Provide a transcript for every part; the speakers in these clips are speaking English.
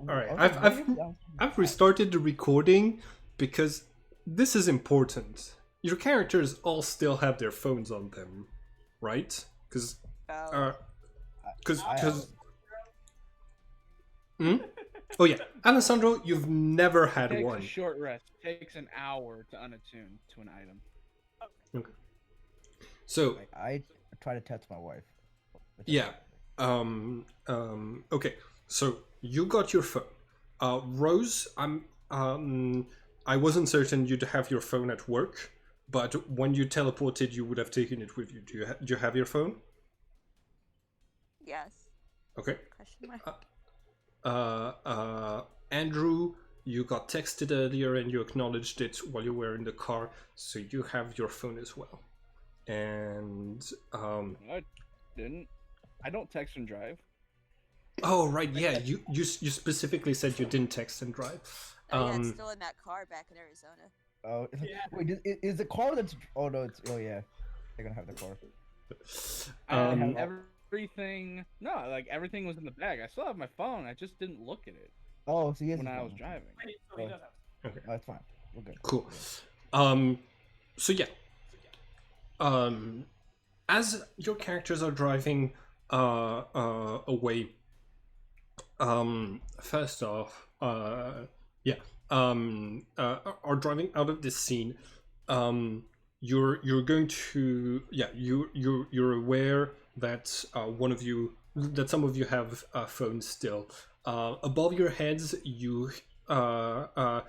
All right, Okay, I've restarted the recording because this is important. Your characters all still have their phones on them, right? Because, Oh. because. Hmm? Oh yeah, Alessandro, you've never It had takes one. a short rest. It takes an hour to unattune to an item. Okay. So I try to text my wife. yeah, okay. So you got your phone. Rose, I wasn't certain you'd have your phone at work, but when you teleported, you would have taken it with you. Do you have your phone? Yes. Okay. Question mark. Andrew, you got texted earlier and you acknowledged it while you were in the car, so you have your phone as well. And I didn't. I don't text and drive. oh right, yeah, you specifically said you didn't text and drive. Oh yeah, it's still in that car back in Arizona. Oh, Yeah. wait, is the car that's? Oh no, it's. Oh yeah, they're gonna have the car. I have everything. No, like everything was in the bag. I still have my phone. I just didn't look at it Oh, so yes. when I was driving. So he does have. Okay. Oh, that's fine. We're good. Cool. So yeah. As your characters are driving away, first off, are driving out of this scene, you're going to you're aware that some of you have phones still. Above your heads, you hear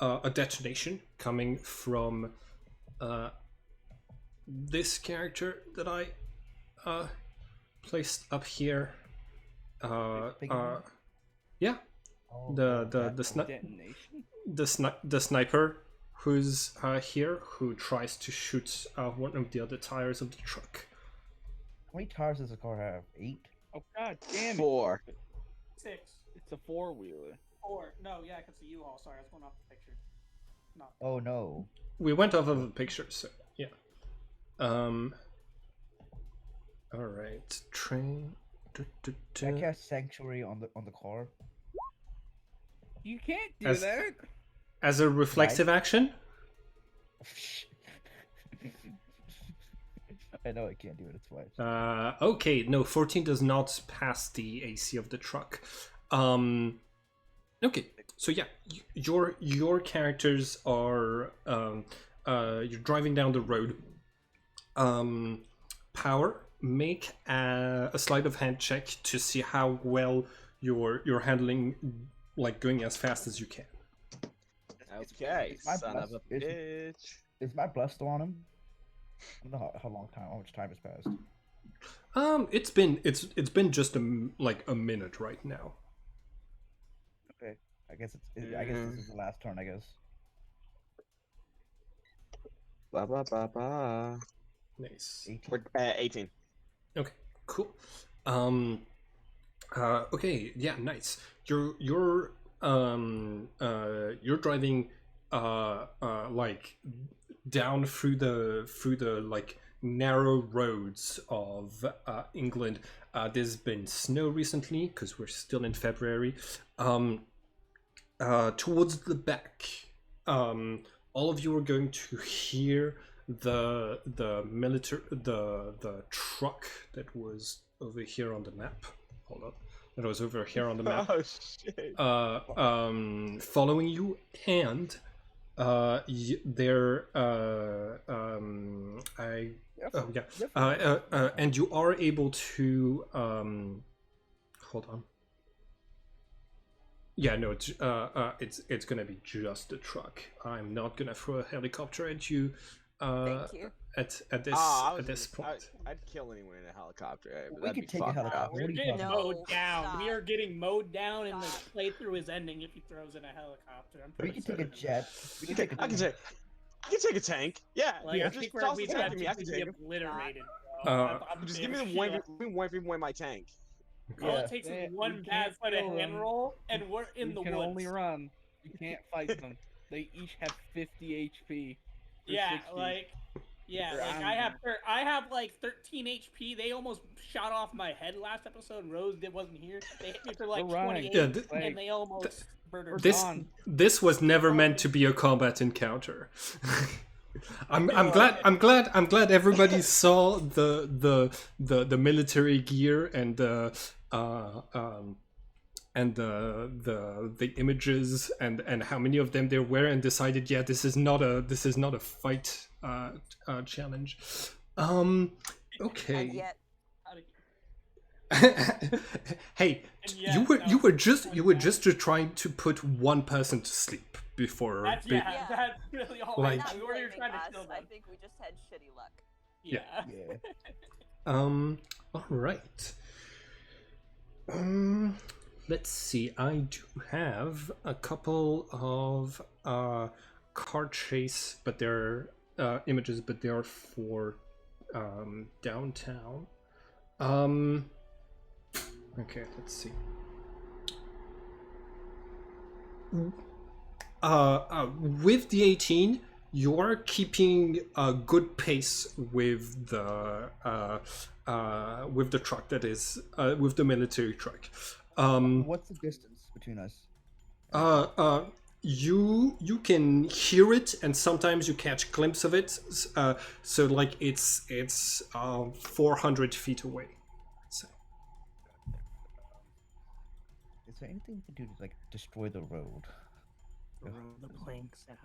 a detonation coming from this character that I placed up here. Yeah, Oh, Detonation. the sniper who's here, who tries to shoot one of the other tires of the truck. How many tires does the car have? 8. Oh god damn it! 4. 6, It's a 4-wheeler. 4. No, yeah, I can see U-Haul. Sorry, I was going off the picture. No. Oh no. We went off of the picture, so yeah. All right, train. Can I cast sanctuary on the car? You can't do As- that. As a reflexive action. I know I can't do it. It's fine. Okay, no, 14 does not pass the AC of the truck. Okay, so yeah, your characters are you're driving down the road. Power, make a sleight of hand check to see how well you're handling, like going as fast as you can. Okay, It's my son of a best- bitch. Is my bless still on him? I don't know how much time has passed. It's been just a minute right now. Okay, I guess I guess this is the last turn. I guess. Ba ba ba ba. Nice. 18. 18. Okay, cool. Okay, yeah, nice. You're driving like down through the like narrow roads of England. There's been snow recently because we're still in February. Towards the back, all of you are going to hear the truck that was over here on the map. Hold on. That was over here on the map. Oh shit. Following you, and they're and you are able to hold on. Yeah, no, it's gonna be just a truck. I'm not gonna throw a helicopter at you. Thank you. At this point. I'd kill anyone in a helicopter. We could take a helicopter. We're What are you getting talking about? mowed down. Stop. We are getting mowed down, and the Stop. playthrough is ending if he throws in a helicopter. I'm We pretty can take a certain. jet. We can take a I can take a tank. Yeah, Like, yeah. I Just think toss we'd the tank have at me. to I can be take him. obliterated. Bro. Just give me the one my tank. All Yeah. it takes Yeah, is one we bad can't foot of kill hand them. roll, and we're in the You can woods. only run. You can't fight them. They each have 50 HP. or Yeah, 60. like Yeah, Or like I'm- I have like 13 HP. They almost shot off my head last episode. Rose wasn't here. They hit me for like We're running. 28, Yeah, Like, and they almost murdered we're me. this gone. this was never meant to be a combat encounter. I'm glad everybody saw the military gear and the images and how many of them there were, and decided, yeah, this is not a fight challenge. And Okay. yet, Hey, And you yet, were no, you were just point you were back. just trying to put one person to sleep before. That's Yeah. that's really all. Like- I not we were blaming trying to us. kill I them. think we just had shitty luck. Yeah. All right. Let's see. I do have a couple of car chase, but they're images, but they are for downtown. Okay, let's see. With the 18, you are keeping a good pace with the truck that is with the military truck. What's the distance between us? You can hear it, and sometimes you catch glimpse of it. So like it's 400 feet away. So Is there anything we can do to like destroy the road? The planks out.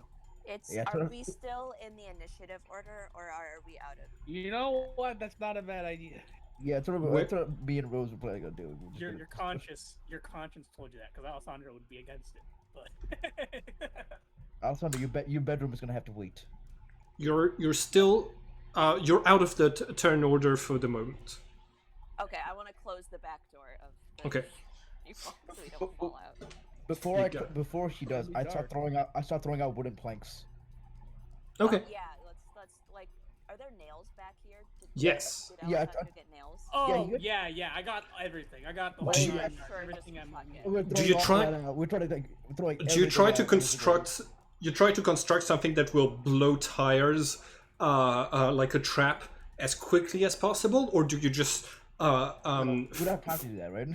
It's Yeah, are we still in the initiative order, or are we out of? You know what? That's not a bad idea. Yeah, that's what, Where- that's what me and Rose were probably gonna do. We're just Your gonna- your conscience told you that because Alessandro would be against it, but Alessandro, your bedroom is gonna have to wait. you're still you're out of the turn order for the moment. Okay, I want to close the back door of. The Okay. people so we don't fall out. Before she does, I start throwing out wooden planks. Okay. Yeah, let's like. Are there nails back here? Yes. Did Yeah, Alessandro get nails? oh you- yeah, I got everything. I got the Well, whole you- nine Sure, yards, everything just I'm fuck it. We're Do throwing you all try- that out. We're trying to like throwing. Do you try to everything out. construct? You try to construct something that will blow tires, like a trap, as quickly as possible, or do you just We don't have time to do that, right?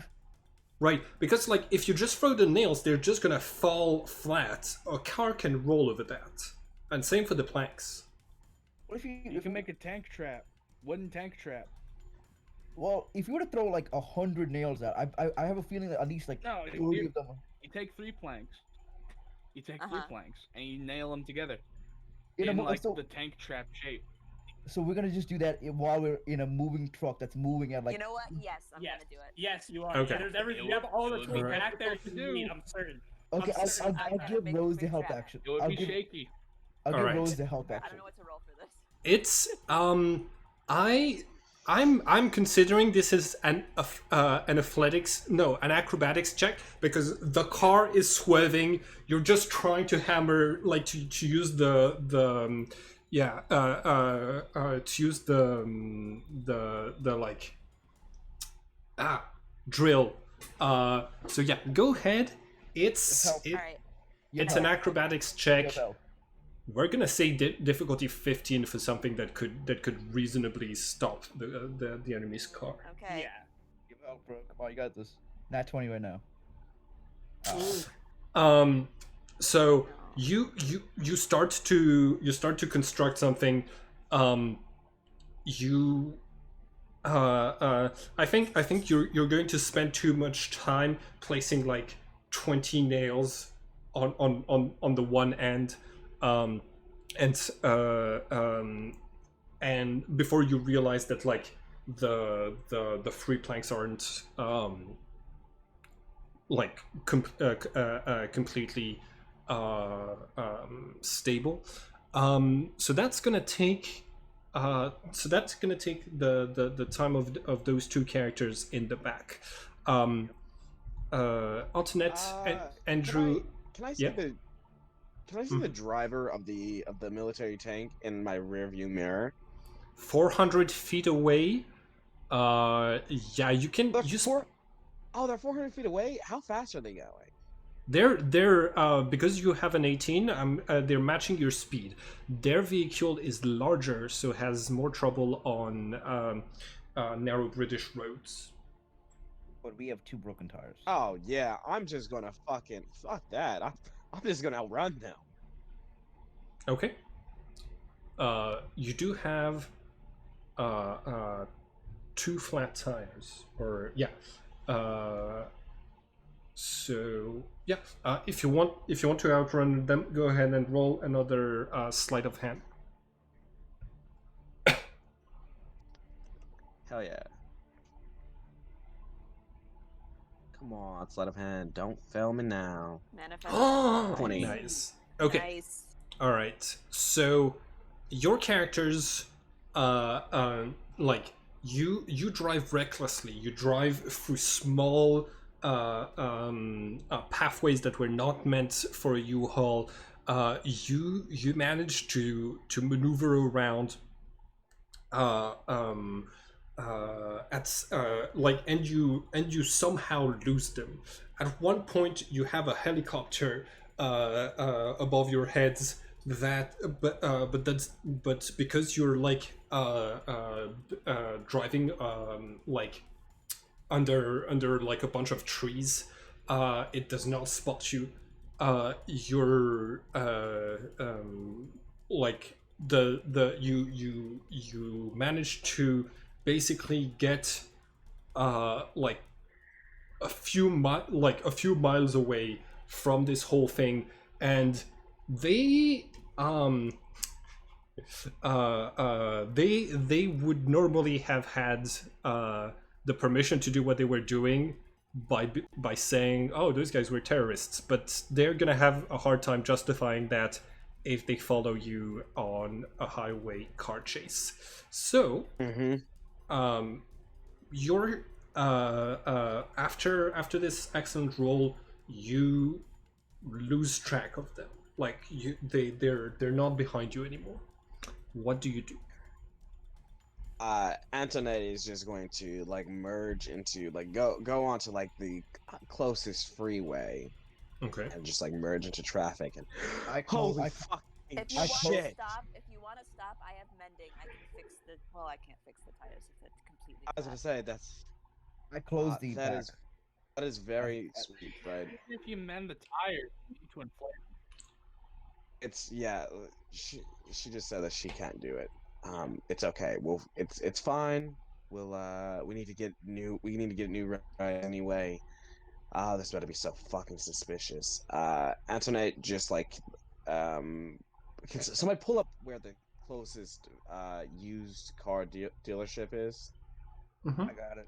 right? Because like if you just throw the nails, they're just gonna fall flat. A car can roll over that, and same for the planks. What if You can make a tank trap, wooden tank trap. Well, if you were to throw like 100 nails out, I have a feeling that at least like No, 30 you, of them. you take 3 planks. You take Uh-huh. 3 planks and you nail them together In a in mo- like so, the tank trap shape. so we're gonna just do that while we're in a moving truck that's moving at like. You know what? Yes, I'm Yes. gonna do it. Yes, you are. Okay. There's everything. It You have all the would tools be back there difficult to to do. do. I'm certain. Okay, I'm certain. I'm I'll gonna give make a Rose the quick help trap. action. It would I'll be give shaky. Alright. Rose the help I don't action. know what to roll for this. It's I'm considering this is an acrobatics check, because the car is swerving. You're just trying to hammer, like to use the to use the like drill. So yeah, go ahead. It's Help. it, All right. it's an acrobatics check. Help. We're gonna say difficulty 15 for something that could reasonably stop the enemy's car. Okay. Yeah. Give help, bro. Come on, you got this. Not 20 right now. So you start to construct something. I think you're going to spend too much time placing like 20 nails on the one end. And before you realize that like the free planks aren't like completely stable, so that's gonna take the time of those two characters in the back. Alternate Andrew. Can I see Yeah. the? Can I see the driver of the military tank in my rearview mirror? 400 feet away. Yeah, you can. They're 400 feet away. How fast are they going? they're because you have an 18. They're matching your speed. Their vehicle is larger, so has more trouble on narrow British roads. But we have 2 broken tires. Oh yeah, I'm just gonna fucking fuck that. I'm just gonna outrun them. Okay. You do have uh, uh, 2 flat tires, or yeah. So yeah, if you want to outrun them, go ahead and roll another sleight of hand. Hell yeah. Come on, sleight of hand. Don't fail me now. Manifest. Oh, 20. nice. Okay. Nice. All right. So your characters, like you drive recklessly. You drive through small pathways that were not meant for a U-Haul. You manage to maneuver around. And you somehow lose them. At one point, you have a helicopter above your heads but because you're like driving like under like a bunch of trees, it does not spot you. You're like you manage to basically get like a few miles away from this whole thing, and they they would normally have had the permission to do what they were doing by saying, "Oh, those guys were terrorists," but they're gonna have a hard time justifying that if they follow you on a highway car chase. So, you're after this excellent roll, you lose track of them. Like they're not behind you anymore. What do you do? Antoinette is just going to like merge into like go onto like the closest freeway Okay. and just like merge into traffic and If If you shit. want to stop, I have mending. I can fix the. Well, I can't fix the tires if it's completely. I was gonna flat. say that's I closed the that back. is that is very sweet, but If you mend the tires, you need to inflate. it's she just said that she can't do it. It's okay. It's fine. We need to get new ride anyway. This better be so fucking suspicious. Antoinette just like can somebody pull up where the closest used car dealership is? Mm-hmm. I got it.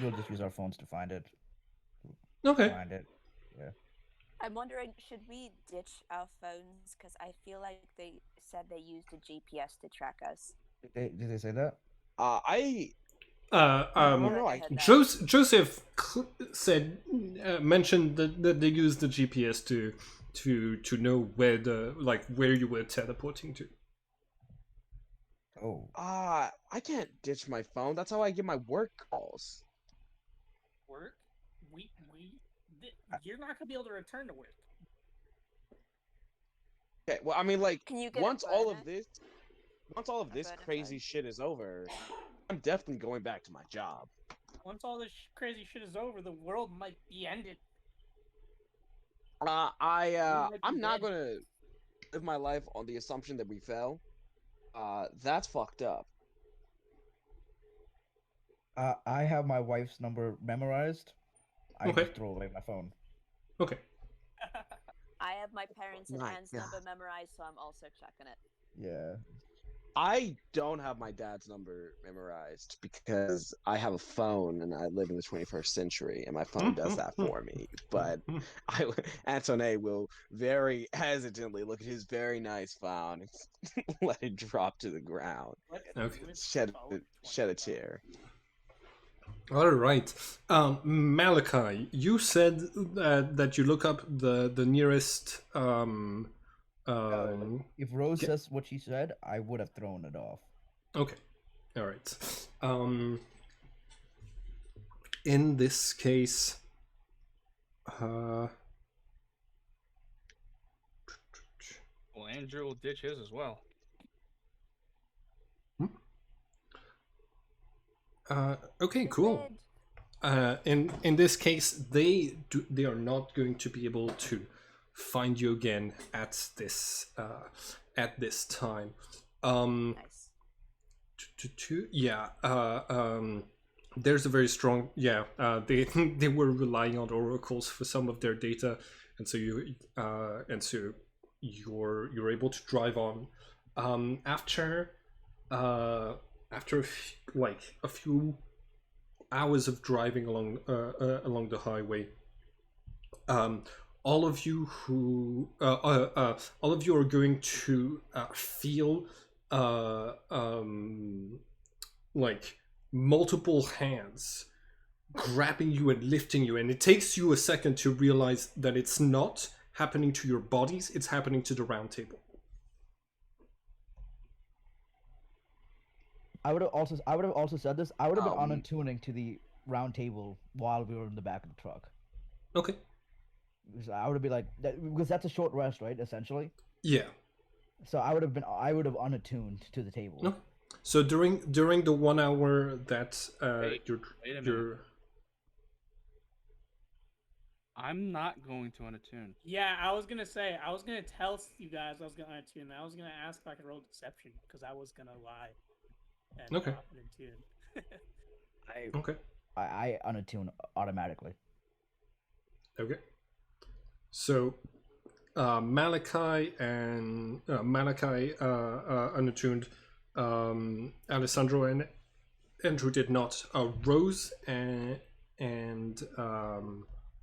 We'll just use our phones to find it. Okay. Find it. Yeah. I'm wondering, should we ditch our phones? Because I feel like they said they used a GPS to track us. Did they say that? I I don't feel know. like I heard that. Joseph said mentioned that they used the GPS to know where you were teleporting to. Oh. I can't ditch my phone. That's how I get my work calls. Work? You're not gonna be able to return to work. Okay, well, I mean, like, Can you get a once all of bonus? this bonus crazy card? shit is over, I'm definitely going back to my job. Once all this crazy shit is over, the world might be ended. I'm not gonna live my life on the assumption that we fell. That's fucked up. I have my wife's number memorized. I Okay. just throw away my phone. Okay. I have my parents and My Anne's God. number memorized, so I'm also checking it. Yeah. I don't have my dad's number memorized because I have a phone and I live in the 21st century and my phone does that for me. But Antoine will very hesitantly look at his very nice phone and let it drop to the ground. Okay. Shed a tear. All right. Malachi, you said that you look up the nearest. If Rose says what she said, I would have thrown it off. Okay. All right. In this case, Uh, Well, Andrew will ditch his as well. okay, We cool. did. In this case, they are not going to be able to find you again at this time. Nice. Yeah. There's a very strong they they were relying on oracles for some of their data, and so you're able to drive on. After like a few hours of driving along the highway, all of you are going to feel like multiple hands grabbing you and lifting you, and it takes you a second to realize that it's not happening to your bodies, it's happening to the round table. I would have also said this. I would have been on Um, attuning to the round table while we were in the back of the truck. Okay. Because I would have been like because that's a short rest, right? Essentially. Yeah. So I would have unattuned to the table. No. So during the 1 hour that Wait a minute. you're I'm not going to unattune. Yeah, I was gonna say, I was gonna tell you guys I was gonna unattune. I was gonna ask if I could roll deception because I was gonna lie. And Okay. not unattune. okay. I unattune automatically. Okay. So Malachi unattuned, Alessandro and Andrew did not. Rose and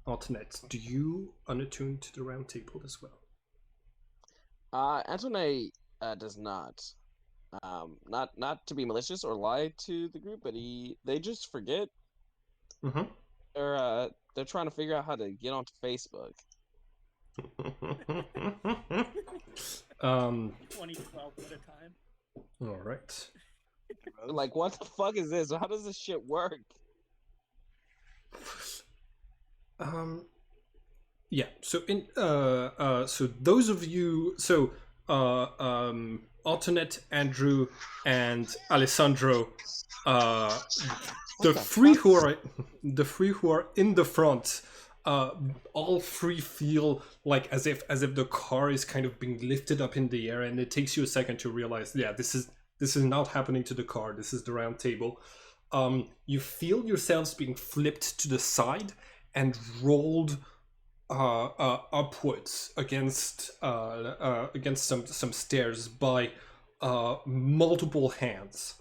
Alternate, do you unattune to the round table as well? Antoine does not. Not to be malicious or lie to the group, but they just forget. Mm-hmm. They're trying to figure out how to get onto Facebook. 2012 at a time. All right. Like, what the fuck is this? How does this shit work? Yeah. So so those of you, so Alternate, Andrew, and Alessandro, the three who are in the front, all three feel like as if the car is kind of being lifted up in the air, and it takes you a second to realize, yeah, this is not happening to the car. This is the round table. You feel yourselves being flipped to the side and rolled upwards against some stairs by multiple hands,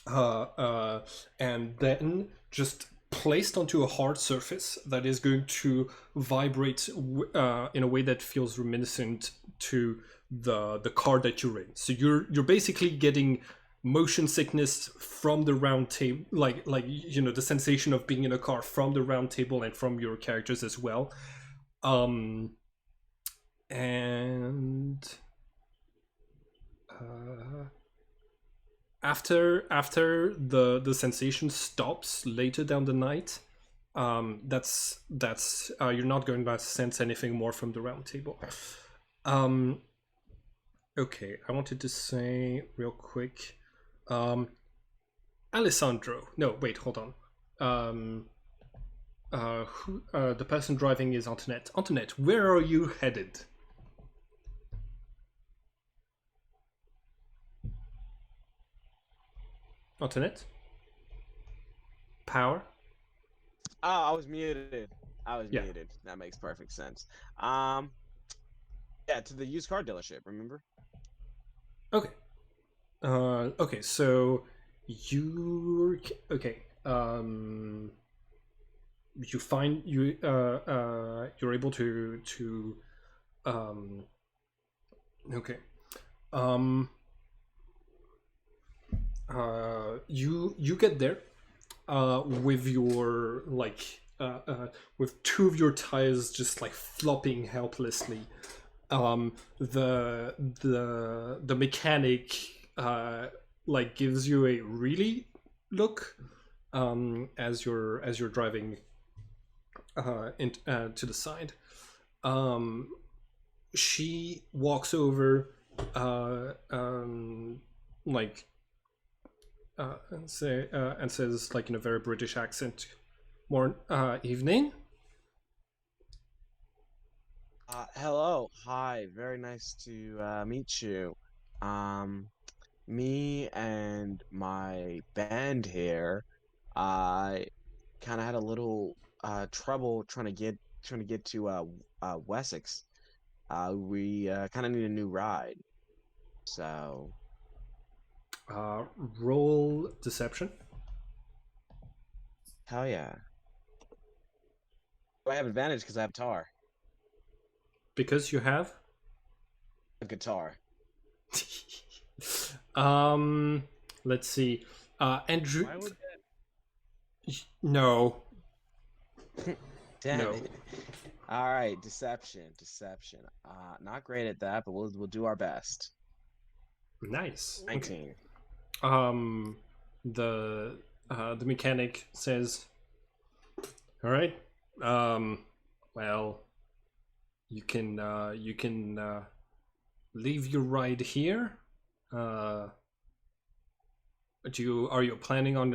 and then just placed onto a hard surface that is going to vibrate in a way that feels reminiscent to the car that you're in. So you're basically getting motion sickness from the round table, like the sensation of being in a car from the round table and from your characters as well. And after the sensation stops later down the night, that's you're not going to sense anything more from the round table. Okay, I wanted to say real quick, Alessandro. No, wait, hold on. The person driving is Antoinette. Antoinette, where are you headed? Antoinette? Power? Oh, I was muted. Yeah. Muted. That makes perfect sense. Yeah, to the used car dealership. Remember? Okay. Okay. So you're you find you're able to okay. You get there with your with two of your tires just like flopping helplessly. The mechanic like gives you a really look as you're driving to the side. She walks over, like, and says, like in a very British accent, "More evening." Hello, hi, very nice to meet you. Um, Me and my band here, I kind of had a little trouble trying to get to Wessex. We kind of need a new ride. So, Uh, Roll deception hell yeah. I have advantage because I have tar. because you have. A guitar. um, let's see. Andrew. Why would No, Damn no. it. All right, deception. Not great at that, but we'll do our best. Nice. Okay. 19. Um, the mechanic says, "All right. Well, you can leave your ride here. Uh, are you planning on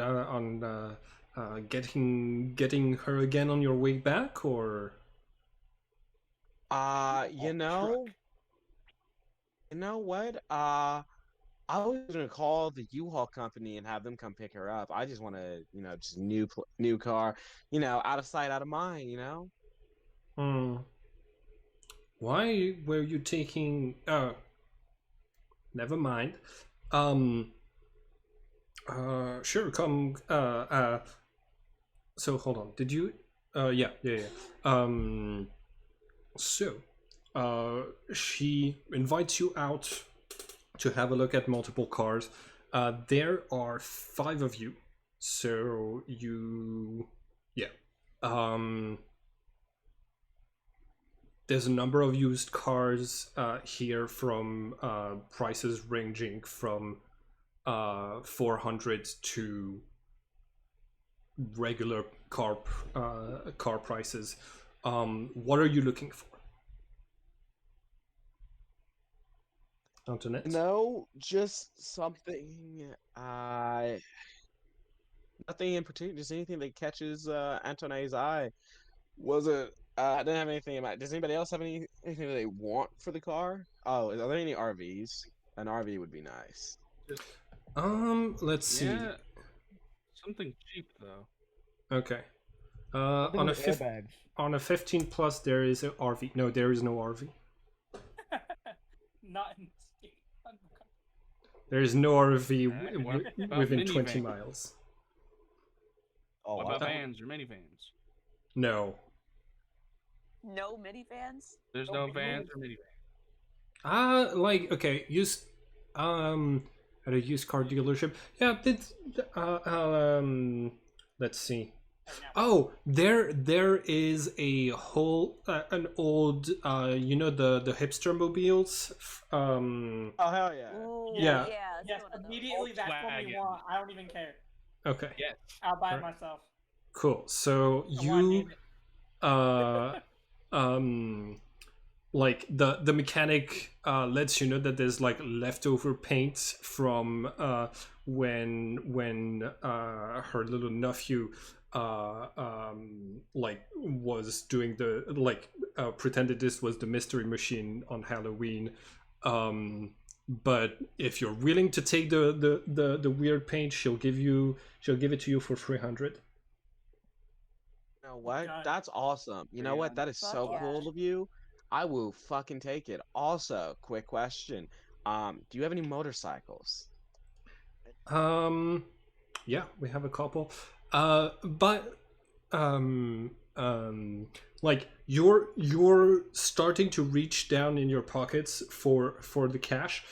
getting her again on your way back, or?" You know what? I was gonna call the U-Haul company and have them come pick her up. I just want to, just new car, out of sight, out of mind, Hmm. Why were you taking? Never mind. Um. Sure. Come. So hold on. Did you? Yeah. So, she invites you out to have a look at multiple cars. There are 5 of you, so yeah. Um, there's a number of used cars here from prices ranging from 400 to regular car prices. What are you looking for, Antoinette? Just something. Nothing in particular. Just anything that catches Antonet's eye. Was it? I didn't have anything in mind. Does anybody else have anything that they want for the car? Oh, are there any RVs? An RV would be nice. Let's see. Yeah, something cheap though. Okay. Something On a with airbags. on a 15 plus, there is a RV. No, there is no RV. Not in There is no RV Alright, what about within 20 minivan? miles. Oh, What wow. about vans or minivans? No. No minivans? There's No no vans minivans? or minivans. Like, okay, at a used car dealership. Yeah, let's see. right now. Oh, there is a whole an old the hipster mobiles. Oh hell yeah! Ooh, Yeah. let's Yes, go one of those. immediately that's what we Volkswagen. want. I don't even care. Okay, Yes. I'll buy it Right. myself. cool. So I want to you name it. um like the mechanic lets you know that there's like leftover paint from when her little nephew like was doing the like pretended this was the mystery machine on Halloween. But if you're willing to take the weird paint, she'll give it to you for 300. You know what? Done. That's awesome. You know what? That is Fuck so yeah. cool of you. I will fucking take it. Also, quick question. Do you have any motorcycles? Yeah, we have a couple. But um like you're starting to reach down in your pockets for the cash.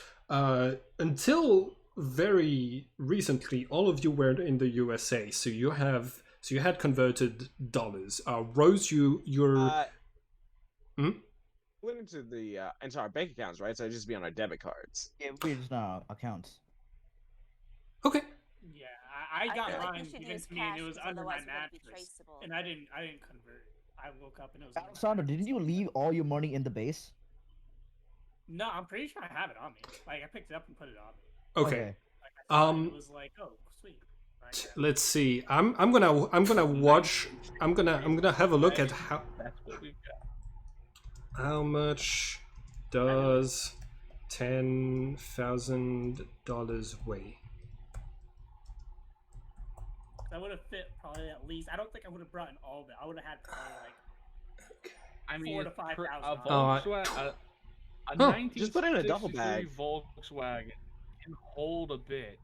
Until very recently, all of you were in the USA, so you had converted dollars. Rose, you're Went into our bank accounts, right? So it'd just be on our debit cards. Yeah, we just accounts. okay. Yeah, I got feel like mine we should given use use to me, and cash it was because under my otherwise it wouldn't be mattress, traceable. and I didn't convert. I woke up and it was. in my Alessandro, bag. didn't you leave all your money in the base? No, I'm pretty sure I have it on me. Like I picked it up and put it on me. Okay. Like I saw it, and Um, it was like, oh, sweet. Like, let's see. I'm gonna watch. I'm gonna have a look at That's what we've got. how much does $10,000 weigh. I would have fit probably at least. I don't think I would have brought in all of it. I would have had probably like. I mean, 4,000 to 5,000 a on Volkswagen, a Oh, 1963 just put it in a duffel bag. Volkswagen can hold a bit.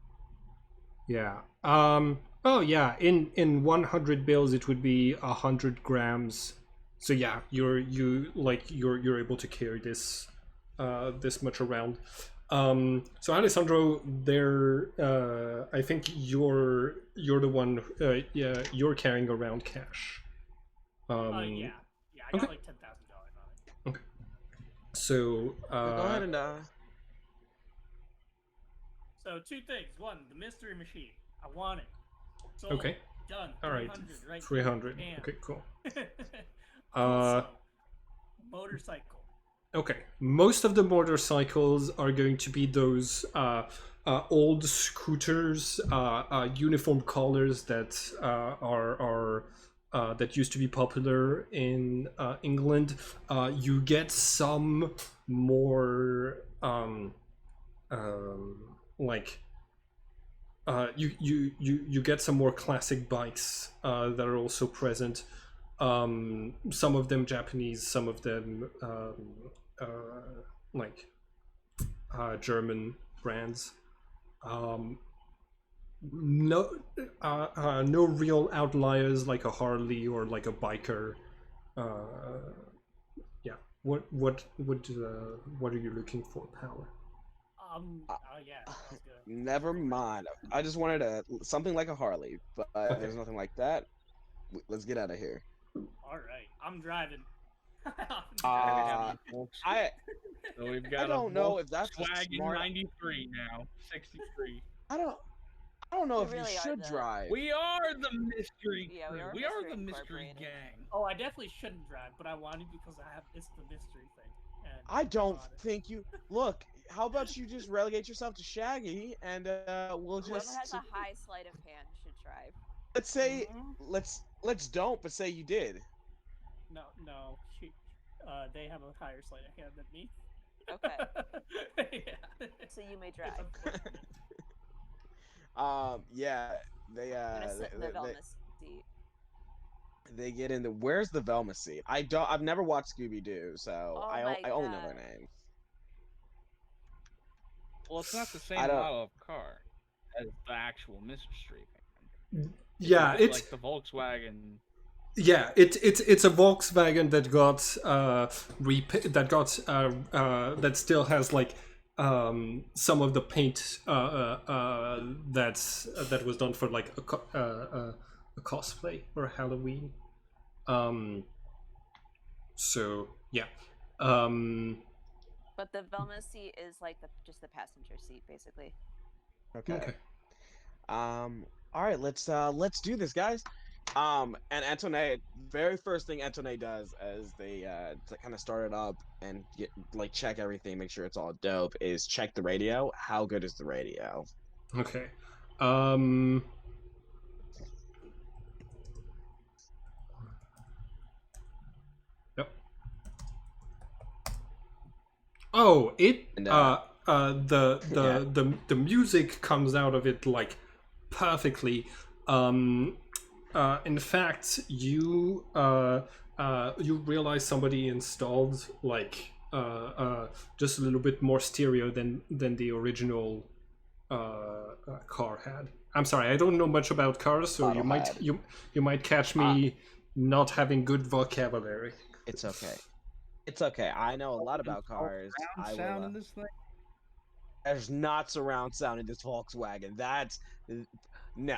Yeah. Oh yeah. In 100 bills, it would be 100 grams. So yeah, you're able to carry this this much around. So Alessandro, I think you're the one. Yeah, you're carrying around cash. Yeah. I got okay. like $10,000 on it. Okay. So Go ahead and So 2 things. 1, the mystery machine. I want it. Sold. Okay. Done. All right. 300. Right. 300. Damn. Okay, cool. Also, motorcycle. Okay, most of the motorcycles are going to be those old scooters, uniform colors that are that used to be popular in England. You get some more like you get some more classic bikes that are also present. Some of them Japanese, some of them like German brands. No, no real outliers like a Harley or like a biker. Yeah. What are you looking for, Power? Yeah, sounds good. never mind. I just wanted something like a Harley, but there's nothing like that. Let's get out of here. All right, I'm driving. I So we've I got don't know if that's a Volkswagen smart. 93 now, 63. I don't know We if really you are should the- drive. We are the mystery Yeah, crew. we We are are Mystery the mystery Incorporated. gang. Oh, I definitely shouldn't drive, but I wanted because it's the mystery thing. And I don't want it. think you look. How about you just relegate yourself to Shaggy, and we'll Whoever just has a high sleight of hand should drive. let's say Mhm. let's don't, but say you did. No, they have a higher sleight of hand than me. Okay, Yeah. so you may It's drive. unfortunate. Yeah, they I'm gonna sit in the Velma seat. they get into where's the Velma seat? I've never watched Scooby Doo, so Oh I my only know their God. names. Well, it's not the same I don't- model of car as the actual mystery van. Yeah, it's like the Volkswagen. yeah, it's a Volkswagen that got that still has like some of the paint that was done for like a cosplay or Halloween. So yeah. But the Velma seat is like just the passenger seat, basically. Okay. All right, let's do this, guys. And Antoine, very first thing Antoine does as they to kind of start it up and get check everything, make sure it's all dope, is check the radio. How good is the radio? Okay. Yep. Oh, it And, the music comes out of it like perfectly. In fact, you realize somebody installed like just a little bit more stereo than the original car had. I'm sorry, I don't know much about cars, so you might you might catch me not having good vocabulary. It's okay. It's okay. I know a lot about cars. Surround sound in this thing. There's not surround sound in this Volkswagen. That's no.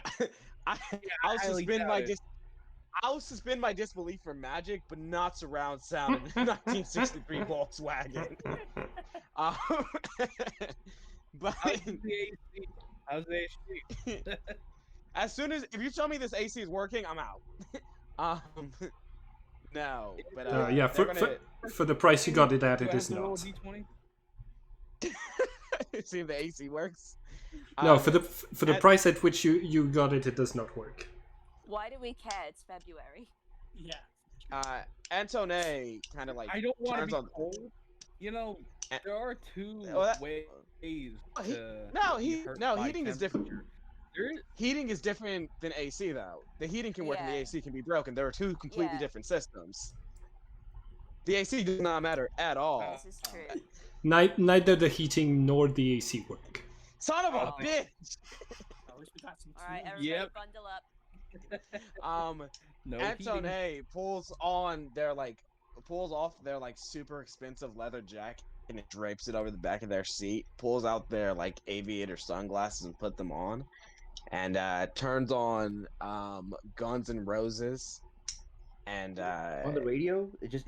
I'll suspend my I'll suspend my disbelief for magic, but not surround sound in a 1963 Volkswagen. But How's the AC? How's the AC? as soon as if you tell me this AC is working, I'm out. No, but Yeah, they're gonna for the price you got it at, Do it I have is to roll a not. d20? see if the AC works. No, Um, for the at- price at which you got it, it does not work. Why do we care? It's February. Yeah. Antoine kind of like I don't want to turns be on. cold. You know, Eh, there are two well, that- ways he, to no, be hurt no, by heating is different. temperature. There is, Heating is different than AC though. The heating can work and the Yeah. AC can be broken. There are two completely Yeah. different systems. The AC does not matter at all. This is true. Neither the heating nor the AC work. Son of a Oh. bitch! At least we got some. All right, tea. everybody, Yep. bundle up. no heating. Antoine pulls off their like super expensive leather jacket and it drapes it over the back of their seat, pulls out their like aviator sunglasses and put them on, and turns on Guns N' Roses and On the radio, it just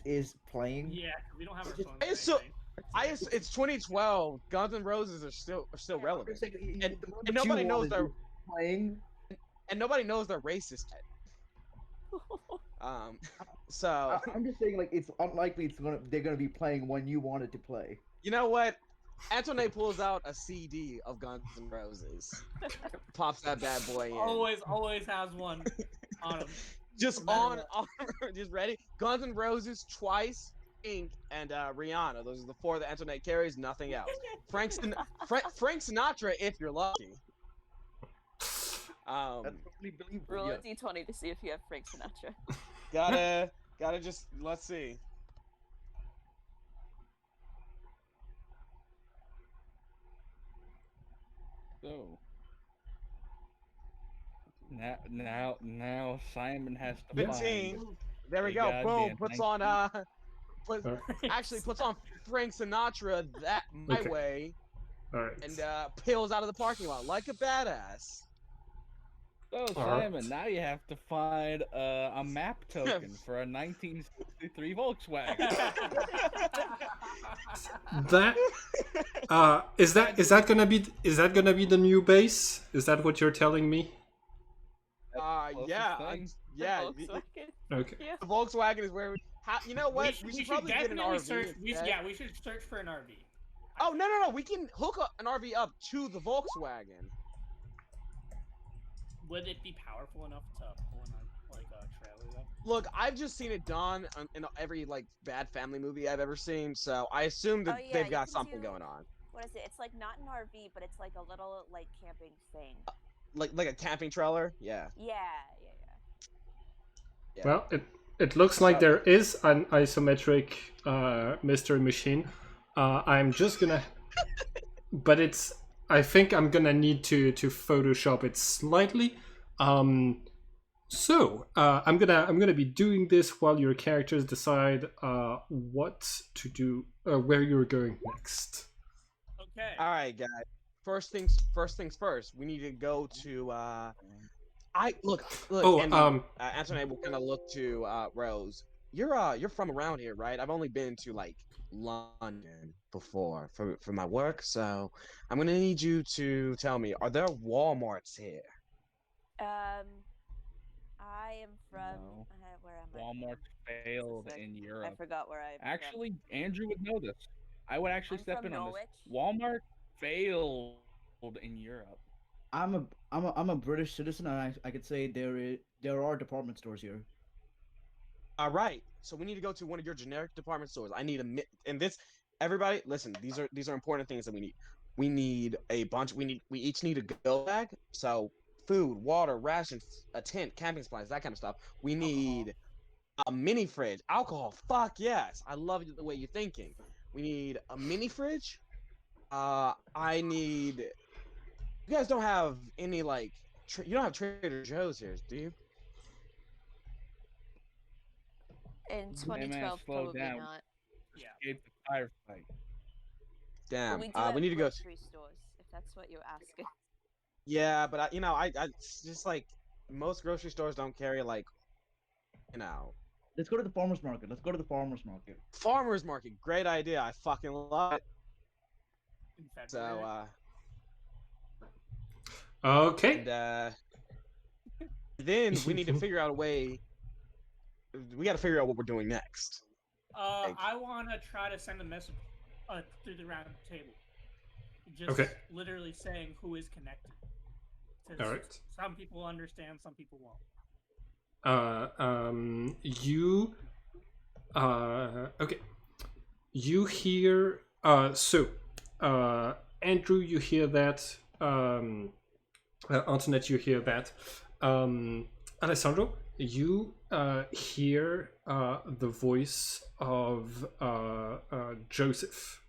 is playing. Yeah, 'cause we don't have our It's just- phones. or It's so- anything. it's 2012. Guns N' Roses are still Yeah, I'm relevant, just saying, and, the one and that you nobody knows wanted they're is playing. and nobody knows they're racist yet. So I'm just saying, like, it's unlikely they're gonna be playing when you want it to play. you know what? Antoine pulls out a CD of Guns N' Roses, pops that bad boy in. Always has one on him. Just No matter on, just ready. Guns N' Roses, Twice, Ink, and Rihanna. Those are the four that Antoinette carries. Nothing else. Frank Sinatra, if you're lucky. That's totally believable. Roll Yeah. a d20 to see if you have Frank Sinatra. gotta just let's see. So now Simon has to Yeah. 15. find. There we a go. goddamn Boom. Puts 19. on Alright. actually puts on Frank Sinatra that my Okay. way Alright. and peels out of the parking lot like a badass. So Alright. Simon, now you have to find a map token for a 1963 Volkswagen. That is that gonna be the new base? Is that what you're telling me? Closest Yeah, thing. yeah. Volkswagen. Okay. Yeah. The Volkswagen is where. You know what? We We should should probably get an definitely RV. search. instead. We should search for an RV. Oh no! We can hook an RV up to the Volkswagen. Would it be powerful enough to pull in like a trailer though? Look, I've just seen it done in every like bad family movie I've ever seen, so I assume that Oh, yeah, they've you got can something do- going on, What is it? It's like not an RV, but it's like a little like camping thing. like a camping trailer. Yeah. Yeah. Yeah. Well, it looks like So- there is an isometric mystery machine. I'm just gonna, but it's. I think I'm gonna need to Photoshop it slightly. So I'm gonna be doing this while your characters decide what to do, where you're going next. Okay. All right, guys. First things first. We need to go to. I look. Oh, and Antoinette will kind of look to Rose. You're from around here, right? I've only been to like London before for my work, so I'm gonna need you to tell me: are there WalMarts here? I am from. No. Where am I? Walmart failed Specific. in I Europe. forgot where I'm from. Actually, Andrew would know this. I would actually I'm step from in on Norwich. this. Walmart failed in Europe. I'm a British citizen, and I could say there are department stores here. All right, so we need to go to one of your generic department stores. I need and this. Everybody, listen. These are important things that we need. We need a bunch. We each need a go bag. So food, water, rations, a tent, camping supplies, that kind of stuff. We need a mini fridge, alcohol. Fuck yes, I love the way you're thinking. We need a mini fridge. I need. You guys don't have any like. You don't have Trader Joe's here, do you? In man, 2012, slow probably down. not. Yeah. Escape the firefight. But Damn. we do have We need to go. grocery stores, if that's what you're asking. Yeah, but I it's just like most grocery stores don't carry like, you know, Let's go to the farmers market. Let's go to the farmers market. farmers market. Great idea. I fucking love it. In February. So Okay. and then we need to figure out a way we got to figure out what we're doing next. Like, I want to try to send a message through the round table. Just Okay. literally saying who is connected. All right. Some people understand, some people won't. You okay. You hear Andrew, you hear that. Antoinette, you hear that. Alessandro, you hear the voice of Joseph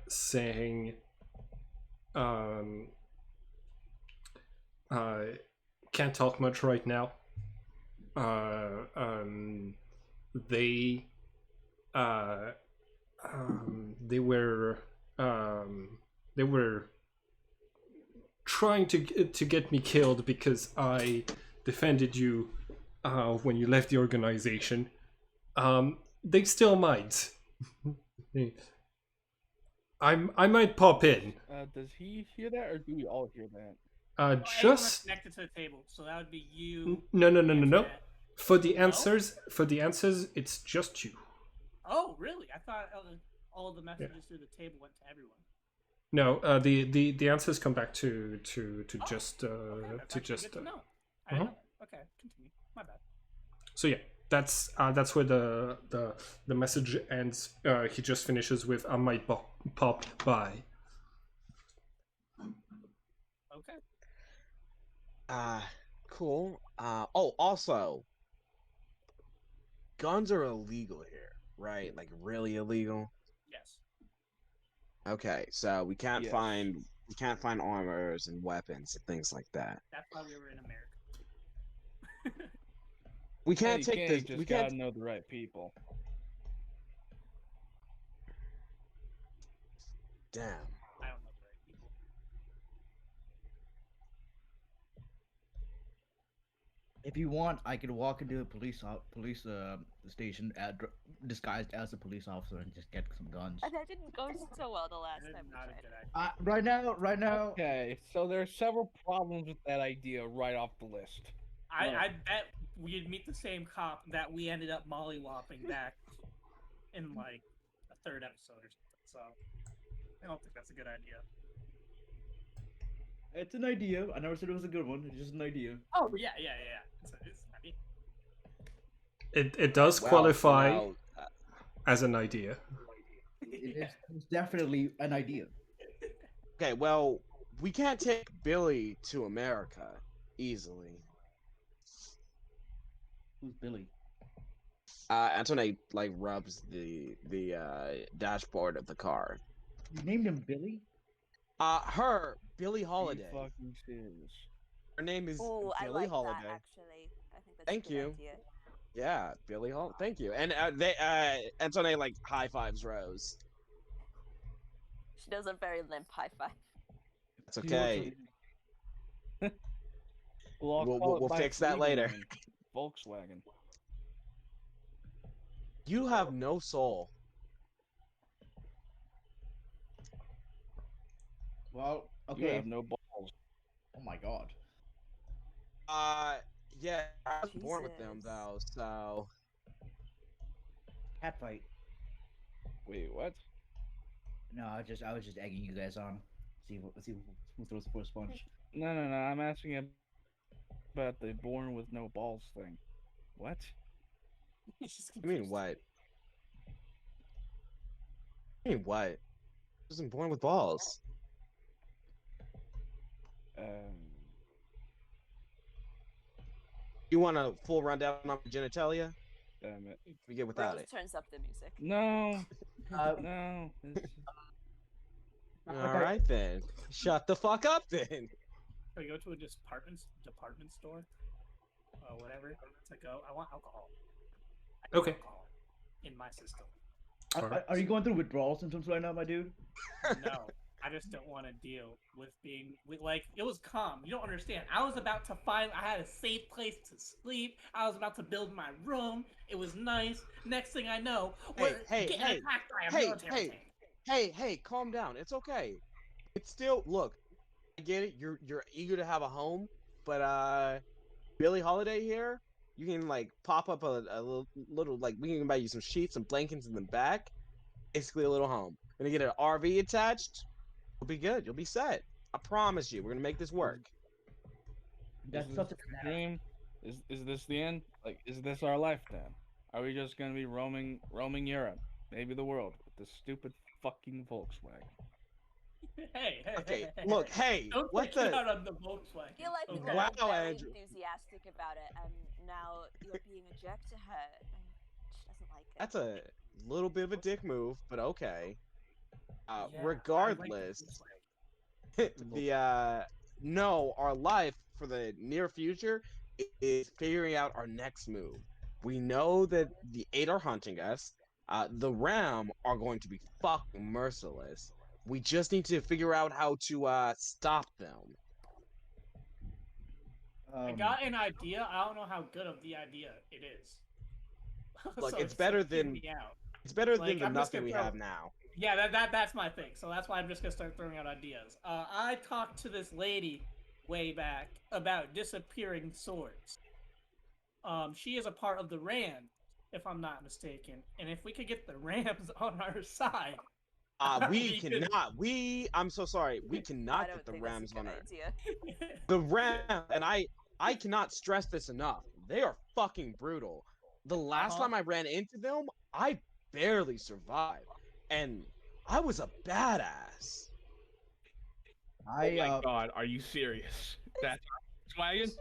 saying, "Can't talk much right now. They they were they were trying to get me killed because I defended you when you left the organization. They still might. I might pop in. Does he hear that, or do we all hear that? Anyone that's Just connected to the table, so that would be you. no. Antoinette. For the No? answers, it's just you. Oh, really? I thought all of the messages through the table went to everyone. No, the answers come back to just Okay, that's to actually just good to know. I didn't know. Okay, continue. My bad. so yeah, that's where the message ends. He just finishes with "I might pop by." Okay. Cool. Oh, also, guns are illegal here, right? Like really illegal. Yes. Okay, so we can't Yes. find armors and weapons and things like that. That's why we were in America. We Yeah, can't you take can't, this. you just We gotta can't. know the right people. Damn. I don't know the right people. If you want, I could walk into a police station disguised as a police officer and just get some guns. That didn't go so well the last That time is we not a tried. good idea. Right now, Okay, so there are several problems with that idea right off the list. I bet we'd meet the same cop that we ended up mollywopping back in like a third episode or something. So I don't think that's a good idea. it's an idea. I never said it was a good one. It's just an idea. Oh yeah. I mean, It does Well, qualify you know, as an idea. It's definitely an idea. okay, well, we can't take Billy to America easily. Who's Billy? Antoinette like rubs the dashboard of the car. You named him Billy? Her Billie Are you Holiday. fucking serious? Her name is Ooh, I Billie like Holiday. that actually. I think that's Thank a good you. idea. Yeah, Billie Holiday. Thank you. And Antoinette like high fives Rose. She does a very limp high five. That's okay. We'll fix that later. Volkswagen. You have no soul. Well, You okay. have no balls. Oh my god. Yeah, I was born with them Jesus. though, so Cat fight. Wait, what? No, I was just egging you guys on. See who throws the first punch. No. I'm asking about the born with no balls thing. What? I mean what? I mean what? I wasn't born with balls. You want a full rundown on my genitalia? Damn it. We get without Rose it. turns up the music. No. Uh, No. All right then. Shut the fuck up then. we go to a department store, whatever to go. I want alcohol. I need Okay. alcohol in my system. Are you going through withdrawal symptoms right now, my dude? No, I just don't want to deal with being like it was calm. You don't understand. I was about to find. I had a safe place to sleep. I was about to build my room. It was nice. Next thing I know, we're getting attacked by a military tank. Hey, calm down. It's okay. It's still look. I get it. You're eager to have a home, but Billie Holiday here. You can like pop up a little like we can buy you some sheets and blankets in the back. Basically, a little home. Gonna get an RV attached. You'll be good. You'll be set. I promise you. We're gonna make this work. That's Is such this a the dream? Is this the end? Like, is this our life then? Are we just gonna be roaming Europe, maybe the world, with this stupid fucking Volkswagen? Okay. Look. Hey. Don't What take it the? out on the I Volkswagen. feel like you Okay. Wow, were very Andrew. enthusiastic about it, and now you're being a jerk to her, and she doesn't like it. That's a little bit of a dick move, but okay. Yeah, I like the Regardless, Volkswagen. no, our life for the near future is figuring out our next move. We know that the eight are hunting us. The Ram are going to be fucking merciless. We just need to figure out how to stop them. I got an idea. I don't know how good of the idea it is. Look, So hear me out. it's better than Like the I'm just nothing gonna we throw. have now. Yeah, that's my thing. So that's why I'm just gonna start throwing out ideas. I talked to this lady way back about disappearing swords. She is a part of the Rams, if I'm not mistaken. And if we could get the Rams on our side, We we could. cannot. I'm so sorry. We I cannot don't get the think that's a Rams good on our. idea. The Rams, and I cannot stress this enough. They are fucking brutal. The last Uh-huh. time I ran into them, I barely survived, and I was a badass. I Oh my god, are you serious? That's our Volkswagen?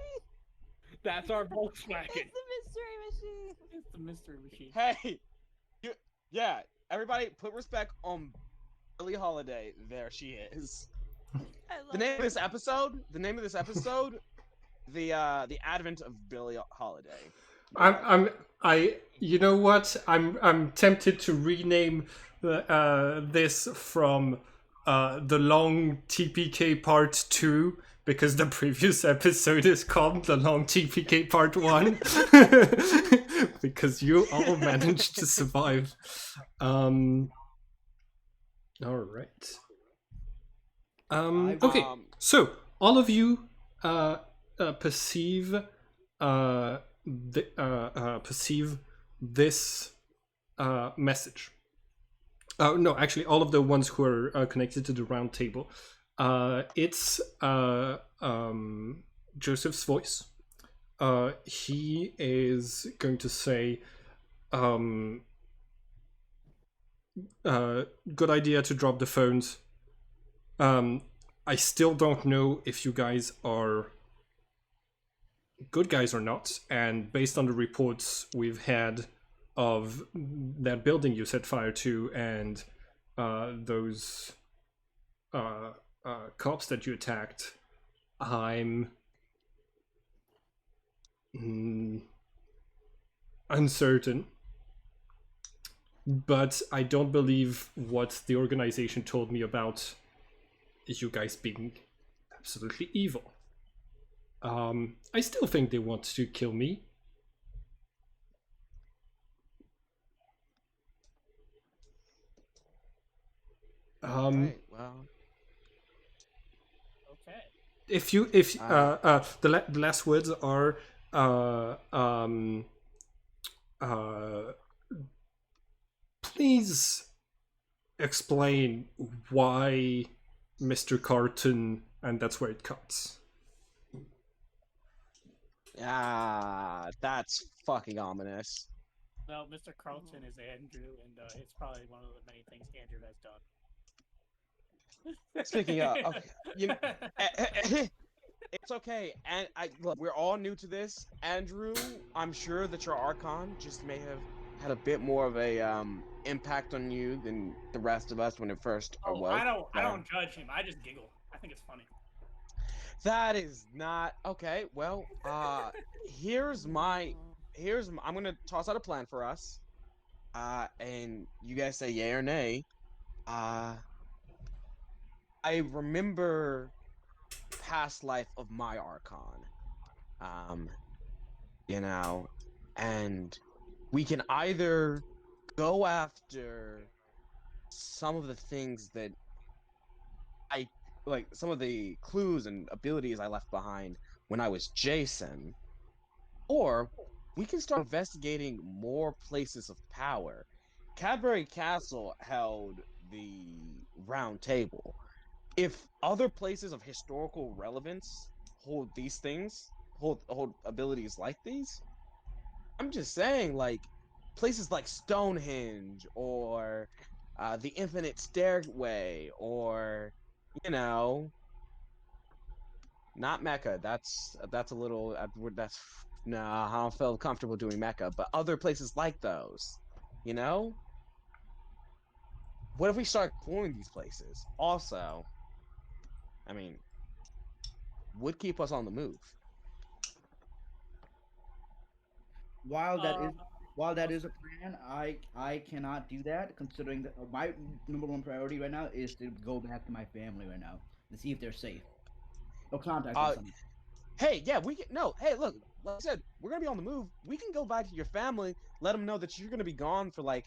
That's our Volkswagen. It's the mystery machine. It's the mystery machine. Hey, yeah, everybody, put respect on Billie Holiday. There she is. I love The name it. of this episode. The name of this episode. The advent of Billie Holiday. You know what? I'm tempted to rename this from the long TPK part 2 because the previous episode is called the long TPK part 1 because you all managed to survive. All right. Okay. So all of you perceive perceive this message. No, actually, all of the ones who are connected to the round table. It's Joseph's voice. He is going to say, good idea to drop the phones. I still don't know if you guys are good guys or not, and based on the reports we've had of that building you set fire to and those cops that you attacked, I'm uncertain, but I don't believe what the organization told me about you guys being absolutely evil. I still think they want to kill me. Right, well, Okay. If the last words are please explain why Mr. Carton, and that's where it cuts. That's fucking ominous. No, Mr. Carlton is Andrew, and it's probably one of the many things Andrew has done. Speaking of, okay, you know, it's okay. And look, we're all new to this. Andrew, I'm sure that your Archon just may have had a bit more of a impact on you than the rest of us when it first Oh, awoke. I don't judge him. I just giggle. I think it's funny. That is not okay. Well, I'm gonna toss out a plan for us. And you guys say yay or nay. I remember past life of my Archon. Um, you know, and we can either go after some of the things that I like, some of the clues and abilities I left behind when I was Jason, or we can start investigating more places of power. Cadbury Castle held the Round Table. If other places of historical relevance hold these things, hold abilities like these, I'm just saying, like places like Stonehenge or the Infinite Stairway, or you know, not Mecca. That's a little that's nah. I don't feel comfortable doing Mecca, but other places like those, you know. What if we start exploring these places? Also, I mean, would keep us on the move. While that Uh, is while that I'll is a say- plan, I cannot do that considering that my number one priority right now is to go back to my family right now and see if they're safe or contact them Uh, somehow. hey, yeah, we can. No, hey, look, like I said, we're gonna be on the move. We can go back to your family, let them know that you're gonna be gone for like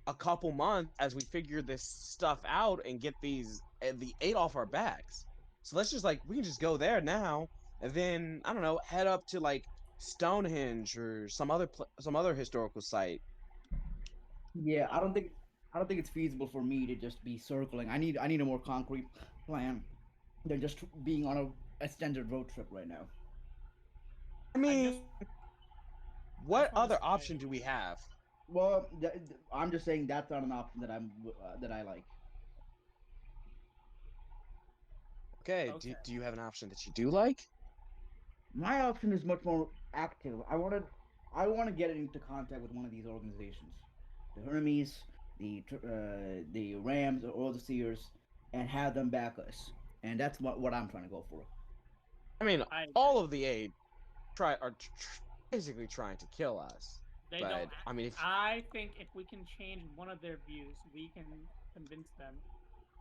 a couple months as we figure this stuff out and get the eight off our backs. So let's just like we can just go there now, and then I don't know, head up to like Stonehenge or some other historical site. Yeah, uh, I don't think it's feasible for me to just be circling. I need a more concrete plan than just being on a extended road trip right now. I I just mean, I what just want to other say, option do we have? Well, I'm just saying that's not an option that I like. Okay, okay, do you have an option that you do like? My option is much more active. I want to get into contact with one of these organizations, the Hermes, the Rams, or the Sears, and have them back us. And that's what I'm trying to go for. I mean, I agree. all of the aid basically trying to kill us. They don't. But I mean, if I think if we can change one of their views, we can convince them.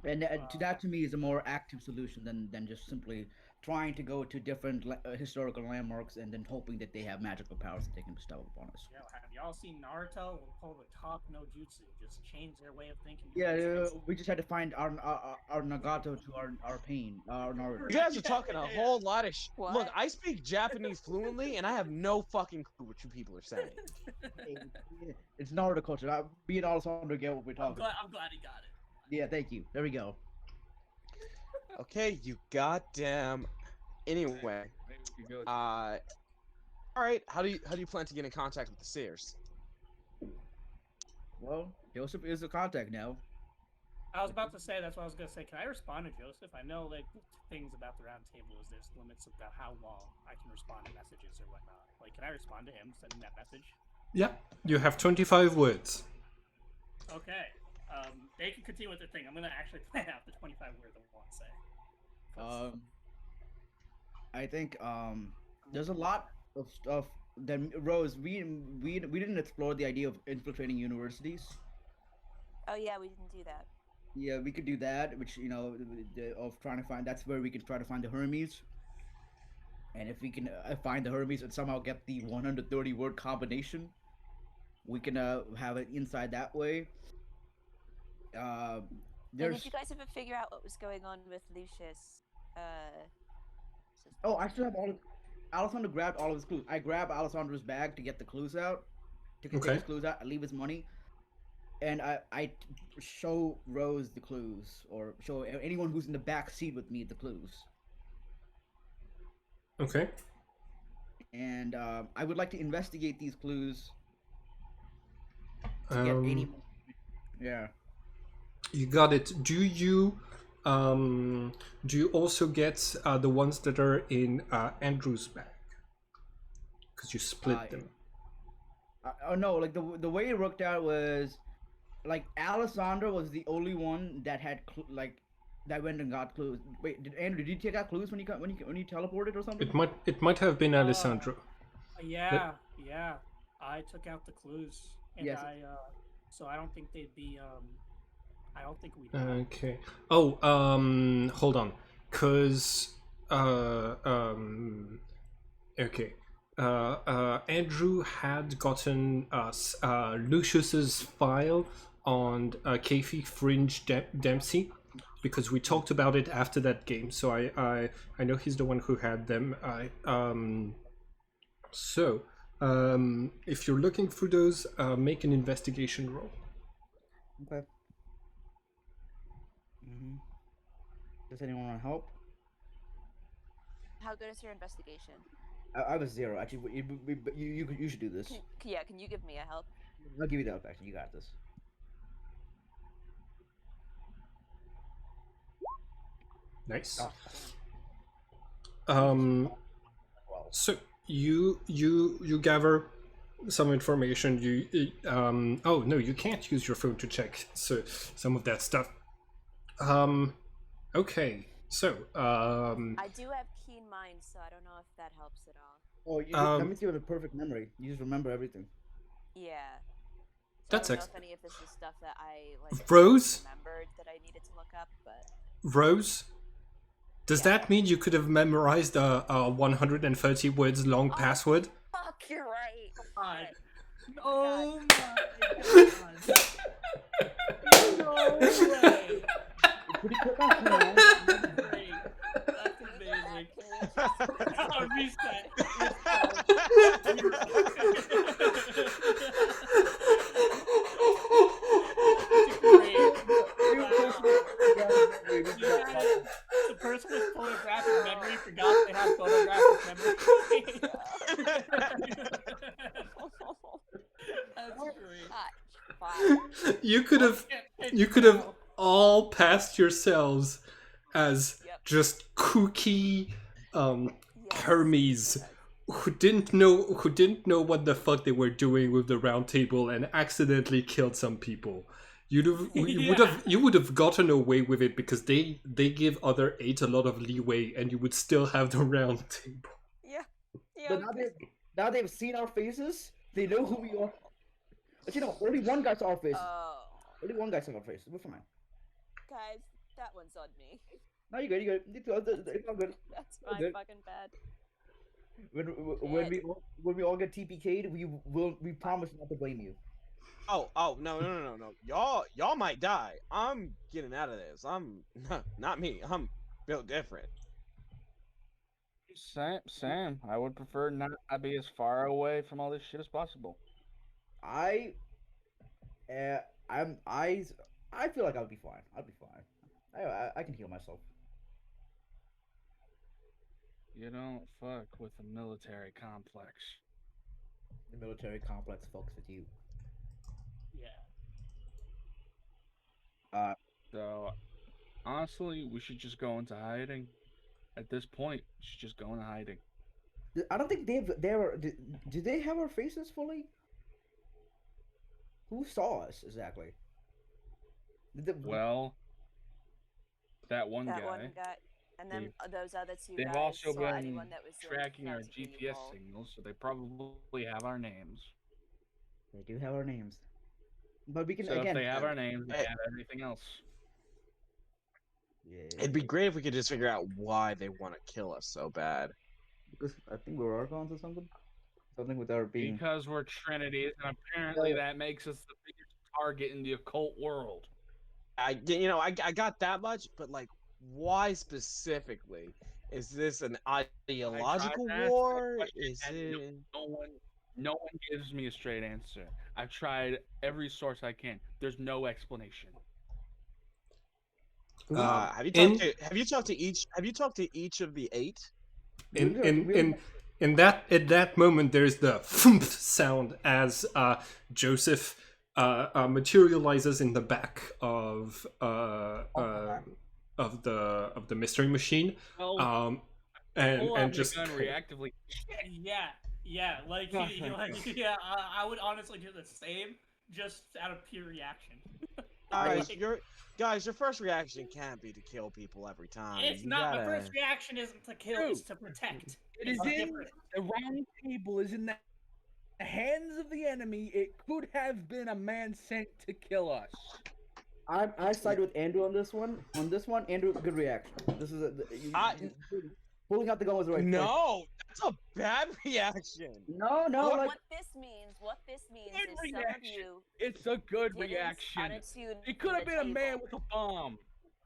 And to Uh, that to me is a more active solution than just simply trying to go to different historical landmarks and then hoping that they have magical powers that they can bestow upon us. have y'all seen Naruto? We'll pull the talk no jutsu. Just change their way of thinking Yeah, because it's we just had to find our Nagato to our pain, our Naruto. you guys are yeah, talking a yeah. whole lot of look, What? I speak Japanese fluently, and I have no fucking clue what you people are saying. Hey, it's Naruto culture. Me and Alessandro get what we're talking about. I'm glad he got it. Yeah, thank you. There we go. Okay, you goddamn. Anyway, Maybe we could go. all right. How do you plan to get in contact with the Sears? Well, Joseph is a contact now. I was about to say that's what I was gonna say. Can I respond to Joseph? I know like the things about the round table is there's limits about how long I can respond to messages or whatnot. Like, can I respond to him sending that message? Yeah, you have 25 words. Okay. They can continue with their thing. I'm gonna actually plan out the 25 words I want to say. Um, I think there's a lot of stuff that Rose we didn't explore the idea of infiltrating universities. Oh yeah, we didn't do that. Yeah, we could do that, which of trying to find. That's where we can try to find the Hermes, and if we can find the Hermes and somehow get the 130 word combination, we can have it inside that way. Uh, And did there's you guys ever figure out what was going on with Lucius? oh, I still have all. Alessandro grabbed all of his clues. I grab Alessandro's bag to get the clues out, to take Okay. his clues out. I leave his money, and I show Rose the clues, or show anyone who's in the back seat with me the clues. Okay. And I would like to investigate these clues to get any. Yeah. You got it. Do you also get the ones that are in Andrew's bag? Because you split them. Oh no! Like the way it worked out was, like Alessandro was the only one that had that went and got clues. Wait, Andrew? Did you take out clues when you teleported or something? It might have been Alessandro. Yeah, yeah. I took out the clues, and Yes. so I don't think they'd be. I don't think we. Okay. Oh, hold on. Cause okay. Andrew had gotten Lucius's file on Kefi Fringe Dempsey because we talked about it after that game. So I know he's the one who had them. So If you're looking for those, make an investigation roll. Okay. Does anyone want to help? How good is your investigation? I was 0. Actually, you should do this. Can you give me a help? I'll give you the help. Actually, you got this. Nice. Oh, well. So you gather some information. Oh no, you can't use your phone to check some of that stuff. Okay. So I do have keen mind, so I don't know if that helps at all. Oh, that means you have a perfect memory. You just remember everything. Yeah. So That's I don't know if any of this is stuff that I Rose? remembered that I needed to look up, but Rose. Does Yeah. that mean you could have memorized a 130 words long password? fuck, you're right. God. Shit. Oh my god. No way. Could you click on command? Great. That's amazing. Can we just... Reset. Great. Wow. The person with photographic memory forgot they had photographic memory. That's great. Fine. You could have all passed yourselves as Yep. just kooky Yes. Hermes Yes. who didn't know what the fuck they were doing with the round table and accidentally killed some people. You would have gotten away with it because they give other 8 a lot of leeway and you would still have the round table. Yeah. But now they've seen our faces. They know who we are. But only one guy saw our faces. Oh, Only one guy saw our faces. We're fine. guys, that one's on me. No, you're good. You're good. It's all good. That's my good. fucking bad. When we all get TPK'd, we promise not to blame you. Oh, no. Y'all might die. I'm getting out of this. I'm not me. I'm built different. Sam, I would prefer not to be as far away from all this shit as possible. I feel like I'll be fine. I'll be fine. I can heal myself. You don't fuck with a military complex. The military complex fucks with you. Yeah. So, honestly, we should just go into hiding. At this point, we should just go into hiding. I don't think do they have our faces fully? Who saw us exactly? Well, that one That guy. one guy. And then those other two They've guys also saw been anyone that was tracking our felt GPS evil. signals, so they probably have our names. They do have our names, but we can So again. if they have our names, they have everything else. Yeah, It'd be great if we could just figure out why they want to kill us so bad. because I think we're Archons or something. Something with our being. Because we're Trinities, and apparently that makes us the biggest target in the occult world. I got that much, but like, why specifically? Is this an ideological war? Is it? No one gives me a straight answer. I've tried every source I can. There's no explanation. Have you talked to each of the 8? In that moment, there's the thump sound as Joseph materializes in the back of the mystery machine, and just gun reactively. Yeah. Like, I would honestly do the same, just out of pure reaction. Your first reaction can't be to kill people every time. It's not. My first reaction isn't to kill; it's to protect. The round table is in the hands of the enemy. It could have been a man sent to kill us. I side with Andrew on this one. Andrew, good reaction. This is pulling out the gun was the right. No, that's a bad reaction. No. What this means is reaction. some of you. It's a good didn't reaction. unattune It could have the been a man table. with a bomb.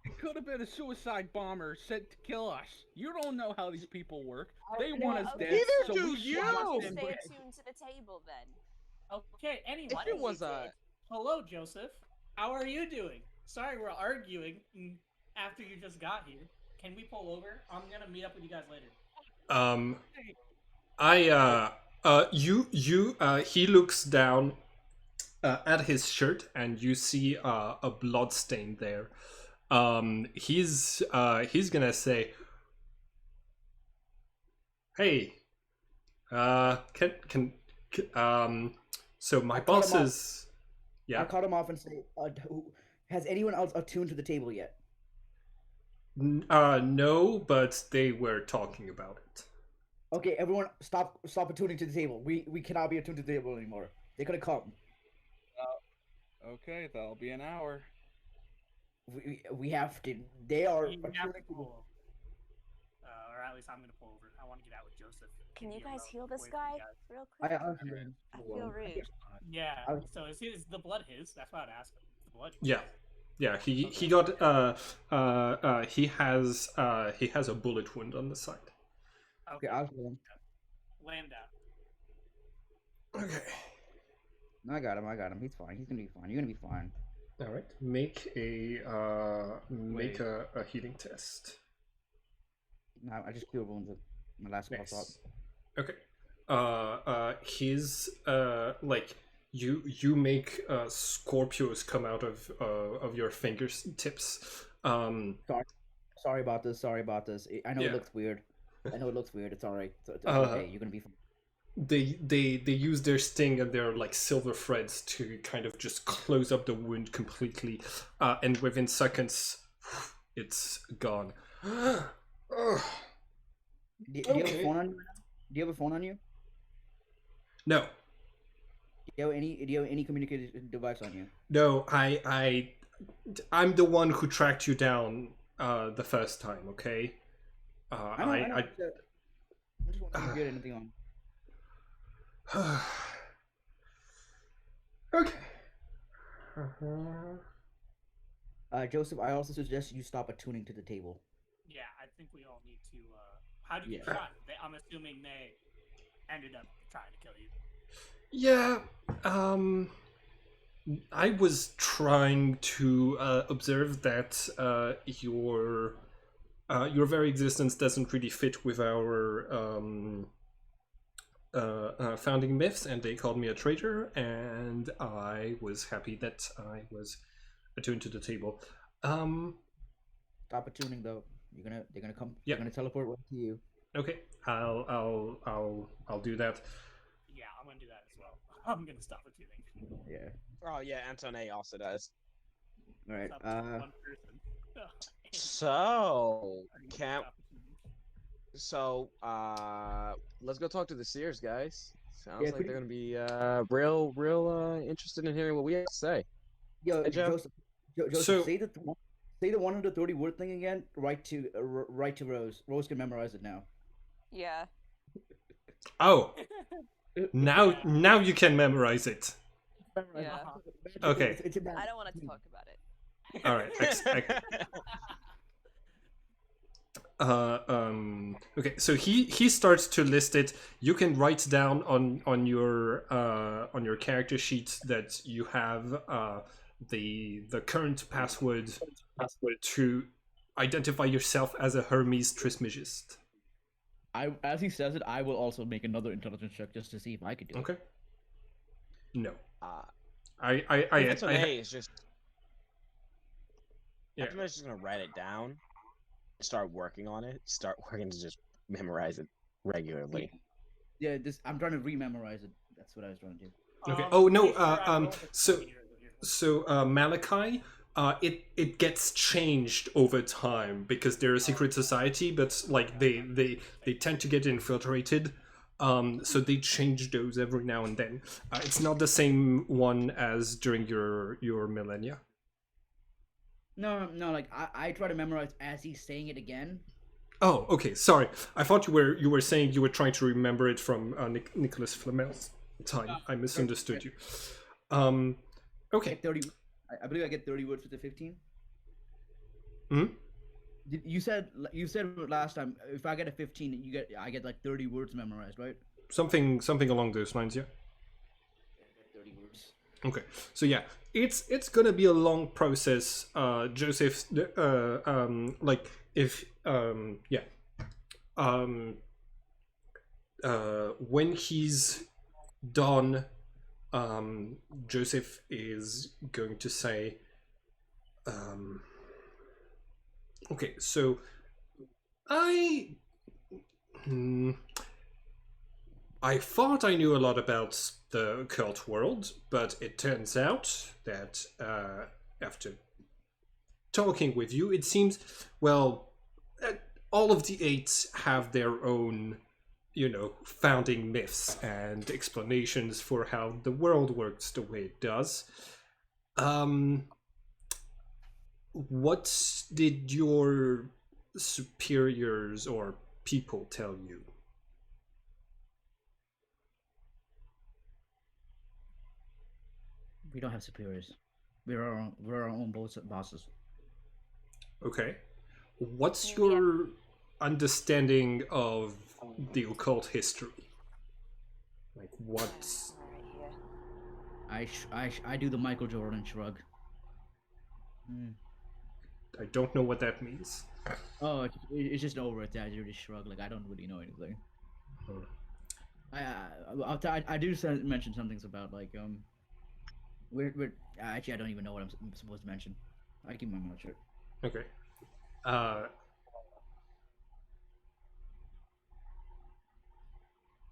It could have been a suicide bomber sent to kill us. You don't know how these people work. They know, want us okay. dead, Neither so do we should you! Why want don't you them stay dead. attuned to the table then? Okay, anyway. If What it if was you a did? Hello, Joseph. How are you doing? Sorry we're arguing after you just got here. Can we pull over? I'm gonna meet up with you guys later. Um, he looks down at his shirt, and you see a blood stain there. He's gonna say, "Hey, so my I cut boss him off. is, I yeah, cut him off and say, has anyone else attuned to the table yet? no, but they were talking about it." Okay, everyone, stop attuning to the table. We cannot be attuned to the table anymore. They're gonna come. Okay, that'll be an hour. We have to. They are You have to attuning to pull. Or at least I'm gonna pull over. I want to get out with Joseph. Can you Be guys alone heal this away from you guy guys. real the. quick? I feel rude. Yeah. I- So is the blood his? That's what I'd ask him. Is the blood his? Yeah, yeah. He Okay. got he has a bullet wound on the side. Okay, I'll heal him. Land down. Okay. I got him. He's fine. He's gonna be fine. You're gonna be fine. All right. Make a healing test. No, I just cured wounds with my last spell slot. Nice. Okay. His like you make Scorpios come out of your fingertips. Sorry about this. I know Yeah. it looks weird. It's alright. It's Uh, okay. You're gonna be fine. They use their sting and their like silver threads to kind of just close up the wound completely, and within seconds, it's gone. Ugh. Do you have Okay. a phone on you? Do you have a phone on you? No, Do you have any communication device on you? no, I'm the one who tracked you down the first time. Okay. I know. I just want to see if you had anything on. Okay. Joseph, I also suggest you stop attuning to the table. Yeah, I think we all need to. How do you get Yeah. shot? I'm assuming they ended up trying to kill you. Yeah. I was trying to observe that your very existence doesn't really fit with our founding myths, and they called me a traitor, and I was happy that I was attuned to the table. Stop attuning though. They're gonna come. Yeah. They're gonna teleport right to you. Okay, I'll do that. Yeah, I'm gonna do that as well. I'm gonna stop attuning. Yeah. Oh yeah, Antoine also does. All right. Stop attuning one person. So I need to can't stop attuning. so let's go talk to the Seers, guys. Sounds Yeah, like could they're you- gonna be real interested in hearing what we have to say. Yo, Hey, Joe. Joseph, So- say the 130 word thing again. Right to Rose. Rose can memorize it now. Yeah. Oh, now Yeah. now you can memorize it. Memorize Yeah. it. Okay. It's a I don't want to talk about it. All right. Okay, so he starts to list it. You can write down on your character sheet that you have the current password to identify yourself as a Hermes Trismegist. As he says it, I will also make another intelligence check just to see if I could do it. Okay. No, uh, I Antoine is just yeah. Antoine's just gonna write it down, start working on it, start working to just memorize it regularly. Yeah, I'm trying to rememorize it. That's what I was trying to do. Okay. Oh no. pretty sure I rolled a So 20 or- So Malachi, it gets changed over time because they're a secret society, but like they tend to get infiltrated. So they change those every now and then. It's not the same one as during your millennia. No, like I try to memorize as he's saying it again. Oh, okay. Sorry, I thought you were saying you were trying to remember it from Nicholas Flamel's time. I misunderstood you. Okay. Get 30. I believe I get 30 words with the 15. Hmm? You said last time if I get a 15, I get like 30 words memorized, right? Something along those lines. Yeah. Yeah, I get 30 words. Okay, so yeah, it's gonna be a long process, Joseph. Like if yeah, um, when he's done, um, Joseph is going to say, um, okay, so I. Hmm, I thought I knew a lot about the occult world, but it turns out that after talking with you, it seems, well, uh, all of the eight have their own, founding myths and explanations for how the world works the way it does. Um, what did your superiors or people tell you? We don't have superiors. We're our own bosses. Okay. What's We have your understanding of the occult history? Like, what? right here. I do the Michael Jordan shrug. Hmm. I don't know what that means. Oh, it's just an over exaggerated shrug. Like I don't really know anything. Hmm. I do mention some things about like we're actually I don't even know what I'm supposed to mention. I keep my mouth shut. Okay. Uh,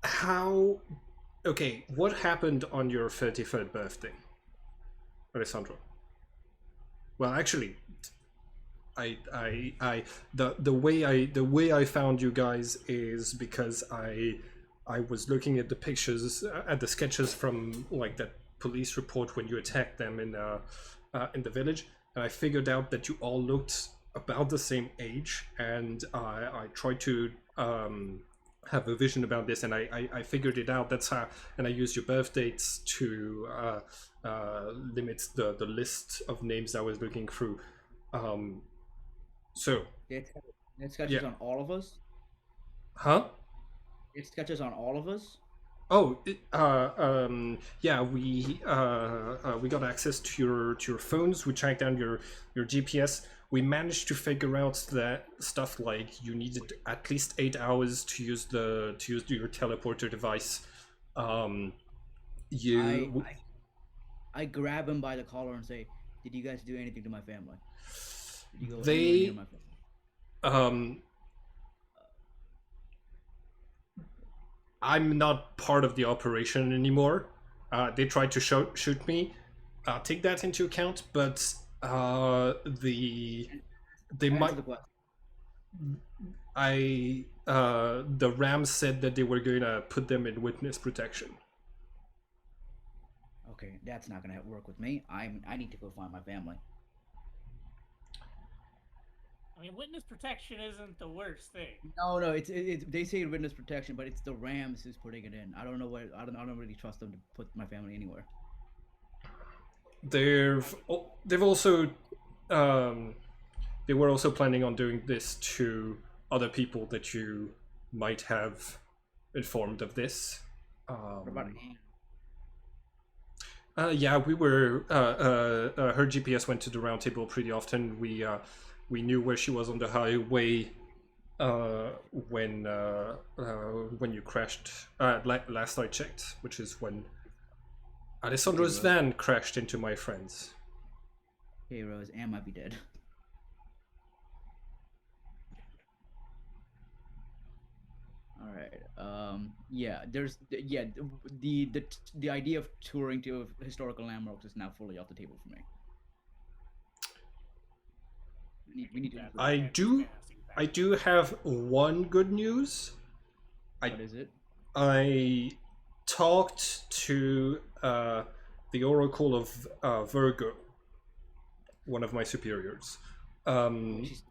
how? Okay. What happened on your 33rd birthday, Alessandro? Well, actually, the way I found you guys is because I was looking at the pictures, at the sketches from like that police report when you attacked them in the village, and I figured out that you all looked about the same age, and I tried to have a vision about this, and I figured it out. That's how, and I used your birth dates to limit the list of names I was looking through. Um, so It it yeah, sketches on all of us. huh? It sketches on all of us. Oh, yeah. We got access to your phones. We tracked down your GPS. We managed to figure out that stuff like you needed at least 8 hours to use your teleporter device. Um, I you I grab him by the collar and say, "Did you guys do anything to my family? Did you go anywhere near they my family?" um I'm not part of the operation anymore. They tried to shoot me. Take that into account, but they might. Answer the question. The Rams said that they were going to put them in witness protection. Okay, that's not gonna work with me. I need to go find my family. I mean, witness protection isn't the worst thing. No, no, it's they say witness protection, but it's the Rams who's putting it in. I don't know where. I don't really trust them to put my family anywhere. They've also um, they were also planning on doing this to other people that you might have informed of this. What about Um, Anne? Yeah, we were. Her GPS went to the round table pretty often. We knew where she was on the highway uh, when you crashed. Last I checked, which is when Okay, Alessandro's Rose. van crashed into my friend's. Hey, Rose. Anne might be dead. All right. Yeah. The idea of touring to historical landmarks is now fully off the table for me. We need to That improve. I do. fantasy I fact. do have one good news. I What is it? I talked to the Oracle of Virgo, one of my superiors, um, She's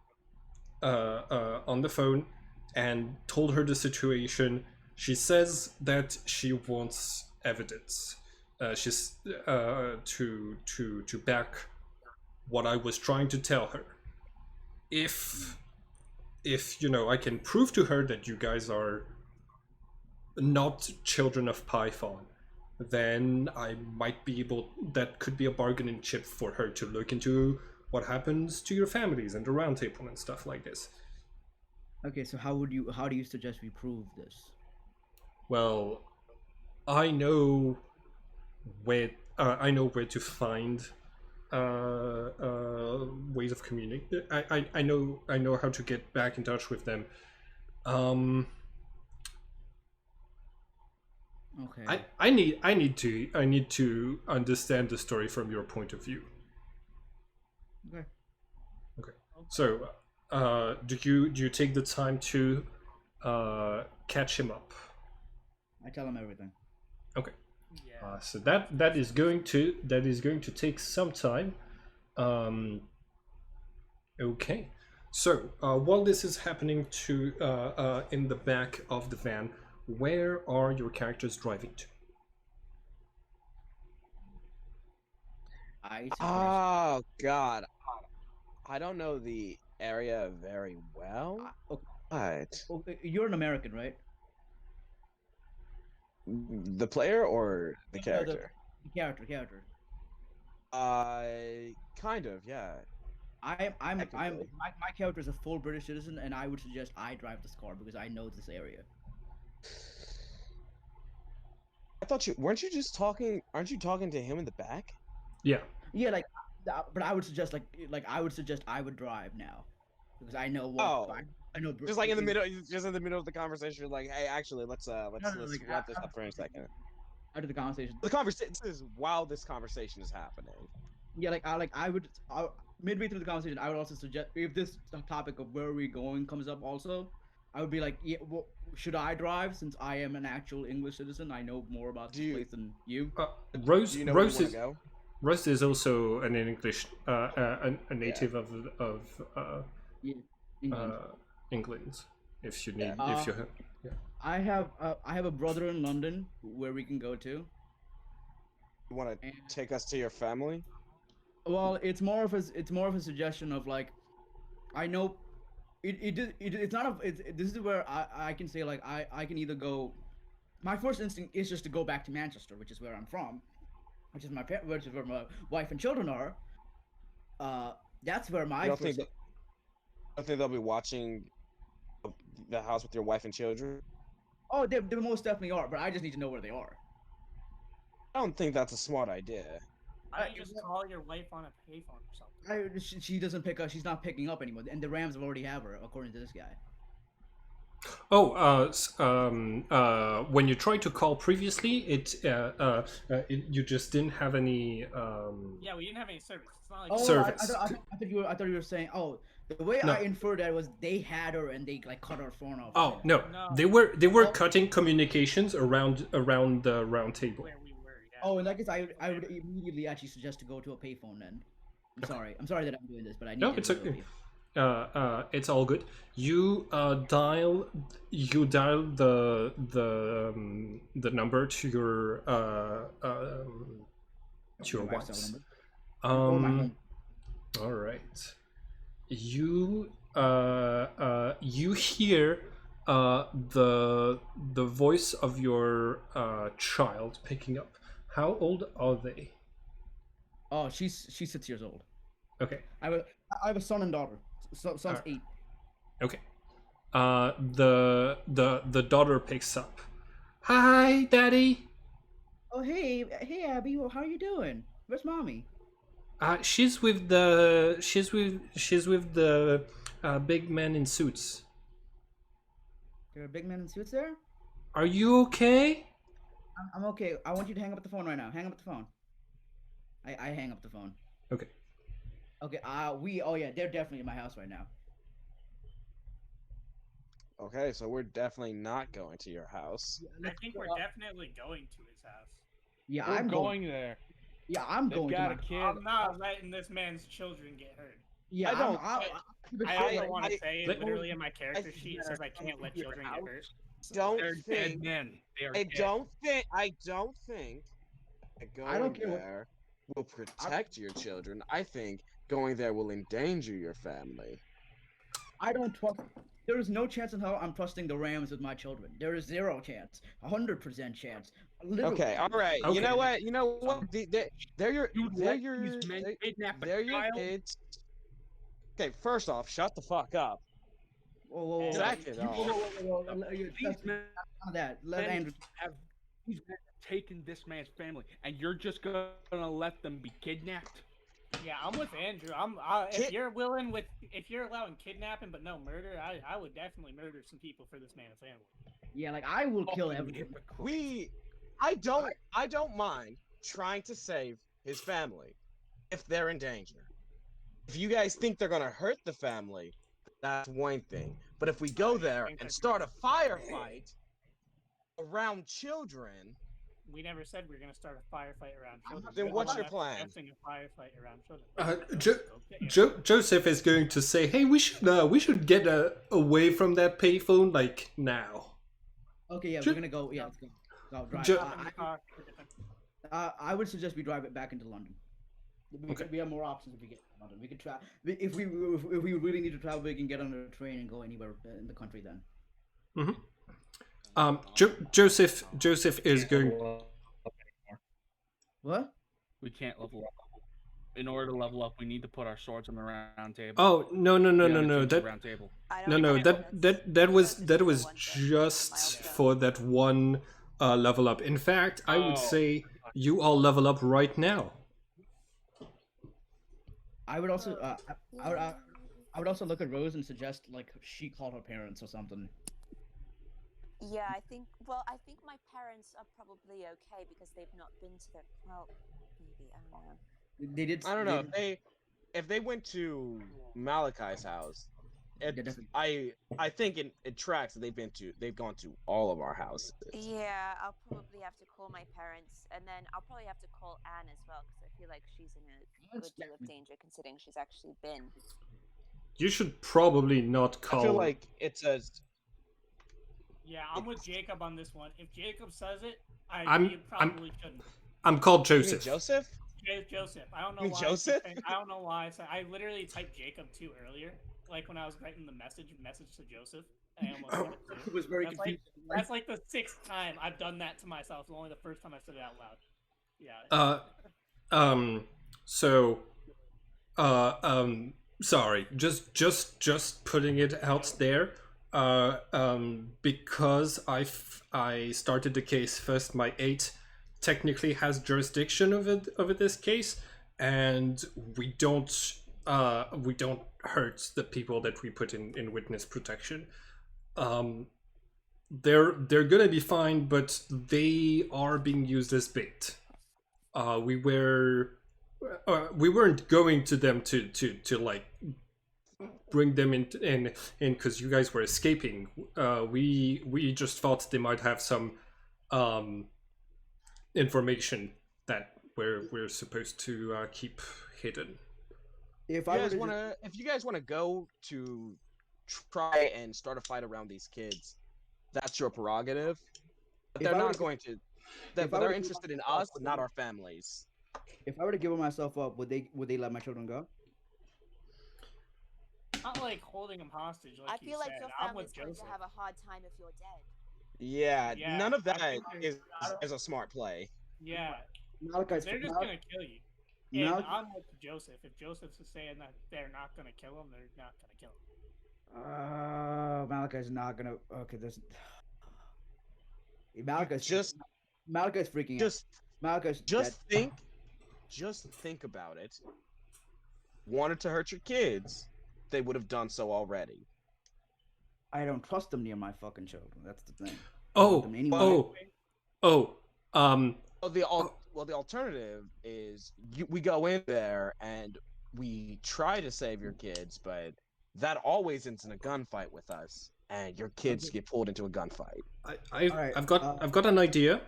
on the phone, and told her the situation. She says that she wants evidence. She's to back what I was trying to tell her. if I can prove to her that you guys are not children of Python, then I might be able. That could be a bargaining chip for her to look into what happens to your families and the round table and stuff like this. Okay, so how do you suggest we prove this? Well, I know where to find ways of communicating. I know how to get back in touch with them. Um, Okay. I need to understand the story from your point of view. Okay. Okay. So, do you take the time to catch him up? I tell him everything. Okay. Yeah. So that is going to take some time. Um, okay. So while this is happening to in the back of the van, where are your characters driving to? I suggest. Oh God, I don't know the area very well, Okay, but okay, you're an American, right? the player or the The character? character. Kind of, yeah, I'm technically. my character is a full British citizen, and I would suggest I drive this car because I know this area. I thought you weren't you just talking? Aren't you talking to him in the back? Yeah. Yeah, like, but I would suggest I would suggest I would drive now because I know what Oh, I know. just like in the middle, just in the middle of the conversation, like, hey, actually, No, no, let's like wrap this up for a second. out of the conversation. The conversation this is while this conversation is happening. Yeah, I would midway through the conversation, I would also suggest if this topic of where are we going comes up also, I would be like, yeah, well, should I drive since I am an actual English citizen? I know more about Do this you place than you. do you know where you want to go? Rose is also an English a Yeah, native of Yeah, England. uh, England. If you yeah. need if you have yeah. I have a brother in London where we can go to, You want to and take us to your family? well, it's more of a suggestion of like I know it's not a this is where I can say like I can either go. My first instinct is just to go back to Manchester, which is where I'm from, which is where my wife and children are. Uh, that's where You my don't think first. that, I don't think they'll be watching the house with your wife and children? Oh, they most definitely are, but I just need to know where they are. I don't think that's a smart idea. Why don't you just call your wife on a payphone or something? She doesn't pick up. She's not picking up anymore, and the Rams have already have her, according to this guy. Oh, when you tried to call previously, you just didn't have any Yeah, we didn't have any service. It's not like Oh, service. I thought you were saying. Oh, the way No. I inferred that was they had her and they like cut her phone off. Oh no, No. they were Oh. cutting communications around the round table. where we were. Yeah. Oh, in that case, I would immediately actually suggest to go to a payphone then. I'm sorry that I'm doing this, but I need No, to it's go to a okay. payphone. It's all good. You dial the number to your My wife's cell wife's. number. Or my Um, home. all right. You hear the voice of your child picking up. How old are they? Oh, she's 6 years old. Okay. I have a son and daughter. Son's Alright. 8. Okay. The daughter picks up. Hi, Daddy. Oh hey Abby, well, how are you doing? Where's mommy? She's with the big men in suits. There are big men in suits there. Are you okay? I'm okay. I want you to hang up the phone right now. Hang up the phone. I hang up the phone. Okay. Okay. Oh yeah, they're definitely in my house right now. Okay, so we're definitely not going to your house. I think we're definitely going to his house. Yeah, We're I'm going there. Yeah, I'm They've going to got my. a kid. I'm not letting this man's children get hurt. Yeah, I don't- I also want to say Let- literally in my character sheet it says I can't let children get hurt. Don't They're dead think. men. They are I dead. don't think. I don't think that I don't going care what- there will protect your children. I think going there will endanger your family. I don't trust. There is no chance in hell I'm trusting the Rams with my children. There is 0 chance, 100% chance. Literally. Okay, all right. You Okay. know what? You know what? Um, They're your You they're let these your men they- kidnap a they're your child? kids. Okay, first off, shut the fuck up. Whoa, whoa, whoa, Second whoa, off, These men that. Let Andrew. have these men have taken this man's family, and you're just gonna let them be kidnapped? Yeah, I'm with Andrew. If Kid- you're willing with if you're allowing kidnapping but no murder, I would definitely murder some people for this man's family. Yeah, like I will kill Fucking everyone. hypocrite. I don't mind trying to save his family if they're in danger. If you guys think they're gonna hurt the family, that's one thing. But if we go there and start a firefight around children, We never said we were gonna start a firefight around children. then You're the what's one your that's plan? suggesting a firefight around children. Joseph is going to say, "Hey, we should get away from that payphone like now." Okay, yeah, Jo- we're gonna go. Yeah, let's go. Go drive. Jo- I would suggest we drive it back into London. We have more options if we get to London. We could try if we really need to travel, we can get on a train and go anywhere in the country. Then Joseph is going. what? We can't level up. In order to level up, we need to put our swords on the round table. Oh no! We gotta No! choose the That round table. no! That was just for that one level up. In fact, I would Oh. say you all level up right now. I would also I would also look at Rose and suggest like she called her parents or something. Yeah, I think. Well, I think my parents are probably okay because they've not been to their. Well, maybe I don't know. They did. I don't know they- if they went to Malachi's house. Yeah, definitely. I think it tracks that they've gone to all of our houses. Yeah, I'll probably have to call my parents, and then I'll probably have to call Anne as well because I feel like she's in a That's good deal of definitely- danger considering she's actually been. You should probably not call. I feel like it's a Yeah, I'm with Jacob on this one. If Jacob says it, I'm- you probably shouldn't. I'm called you mean Joseph. Joseph. Joseph. I don't know You mean why. Joseph? I don't know why. I literally typed Jacob too earlier, like when I was writing the message to Joseph. I almost said it It too. was very That's confusing. That's like the 6th time I've done that to myself. Only the first time I said it out loud. Yeah. So, sorry. Just putting it out there. Because I started the case first. My 8 technically has jurisdiction over this case, and we don't hurt the people that we put in witness protection. They're gonna be fine, but they are being used as bait. We weren't going to them to like bring them in because you guys were escaping. We just thought they might have some information that we're supposed to keep hidden. If If you guys wanna go to try and start a fight around these kids, that's your prerogative. But If they're I were not to- going to. if I But were they're to give interested in myself us, up, not our families. If I were to give myself up, would they let my children go? Not like holding him hostage. Like I you feel like said. your I'm family's with going Joseph. to have a hard time if you're dead. Yeah, Yeah, none of I that think is a smart play. Yeah, Malachi's they're just gonna kill you. And Malachi, I'm with Joseph. If Joseph's saying that they're not gonna kill him, they're not gonna kill him. Malachi's not gonna. Okay, there's. Malachi's Just Malachi's freaking just out. Malachi's just think about it. Wanted to hurt your kids, they would have done so already. I don't trust them near my fucking children. That's the thing. Oh, Them anyway. oh. Well, the alternative is we go in there and we try to save your kids, but that always ends in a gunfight with us, and your kids get pulled into a gunfight. Alright, I've got an idea.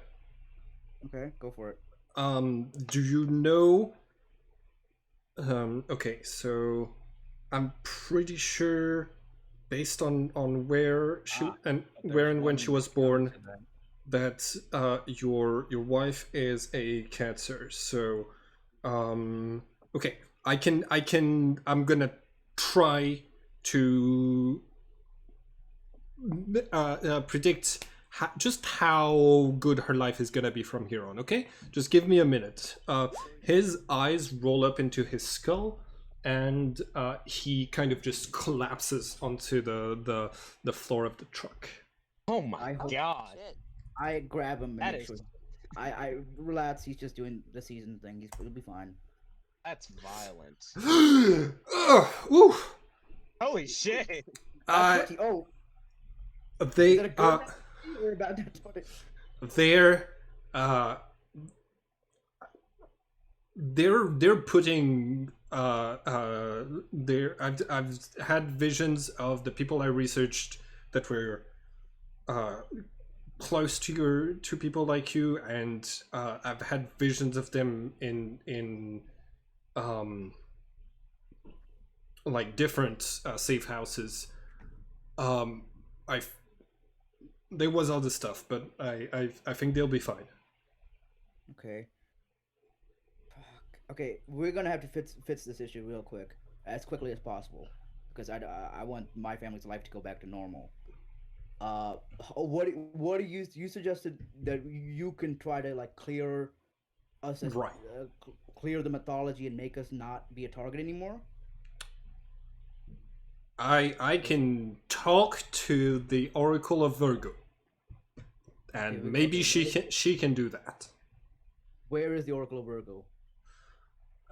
Okay, go for it. Do you know? Okay, so I'm pretty sure, based on where she and where and when she was born, that your wife is a Cancer. So, okay, I'm gonna try to predict just how good her life is gonna be from here on. Okay, just give me a minute. His eyes roll up into his skull, and he kind of just collapses onto the floor of the truck. Oh my I hope- god. Shit. I grab him and That make is sure. I relax. He's just doing the season thing. He'll be fine. that's violent. Ugh, woo. Holy shit. Uh, 20. Oh, they is that a good or a bad 20? they're uh they're putting I've had visions of the people I researched that were uh close to people like you, and I've had visions of them in um like different safe houses. um I there was other stuff, but I think they'll be fine. Okay. Fuck. Okay, we're gonna have to fix this issue real quick, as quickly as possible, because I want my family's life to go back to normal. What do you suggested that you can try to like clear us as Right. clear the mythology and make us not be a target anymore? I can talk to the Oracle of Virgo, and Okay, maybe okay, she can do that. Where is the Oracle of Virgo?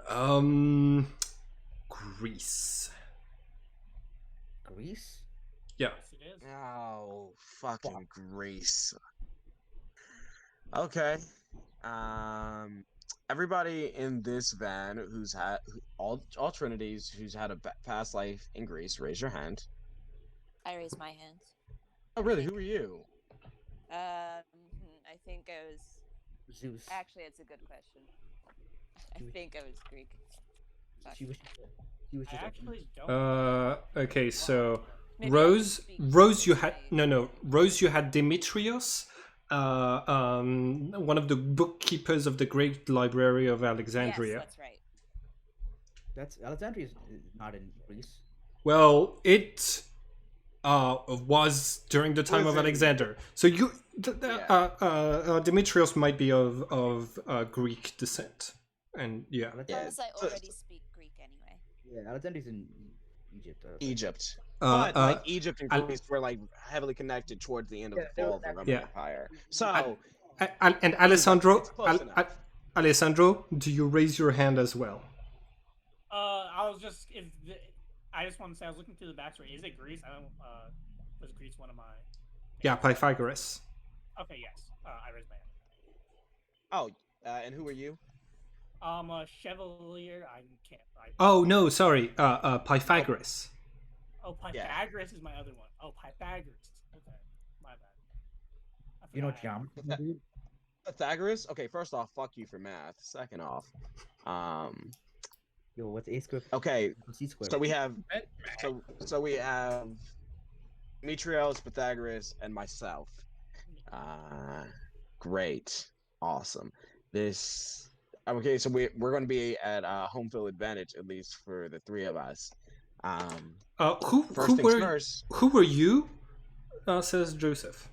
Um, Greece. Greece? Yeah. Yes, it is. Oh, fucking Greece. Okay. Everybody in this van who's had all Trinities who's had a past life in Greece, raise your hand. I raise my hand. Oh, really? Who are you? I think I was. Zeus. Actually, it's a good question. I think I was Greek. Fuck. She was. She was I just. actually don't. Okay, so Maybe I Rose, can speak Rose, you for had my- no. Rose, you had Demetrios, one of the bookkeepers of the Great Library of Alexandria. Yes, that's right. That's Alexandria is not in Greece. Well, it was during the time Was of in- Alexander. So you, Yeah. Demetrios might be of Greek descent, and yeah. Yeah, Plus, I so- already speak Greek anyway. Yeah, Alexandria's in Egypt. Egypt. Uh, But uh, like Egypt and Al- Greece were like heavily connected towards the end of Yeah, the they were fall of the Roman Yeah. Empire. So and Alessandro, it's close enough. Alessandro, do you raise your hand as well? I was just I just want to say I was looking through the backstory. Is it Greece? I don't. Was Greece one of my? Yeah, Pythagoras. Okay. Yes. I raised my hand. Oh, and who are you? A chevalier. I can't. Oh no, sorry, Pythagoras. Oh, Pythagoras is my other one. Oh, Pythagoras. Okay, my bad. I You know forgot I had- geometry, dude? Pythagoras? Okay, first off, fuck you for math. Second off, Yo, what's A squared? okay, C squared. so we have so we have Demetrios, Pythagoras, and myself. Great, awesome. This okay, so we're going to be at home field advantage at least for the three of us. Who First things were first. who were you? Says Joseph.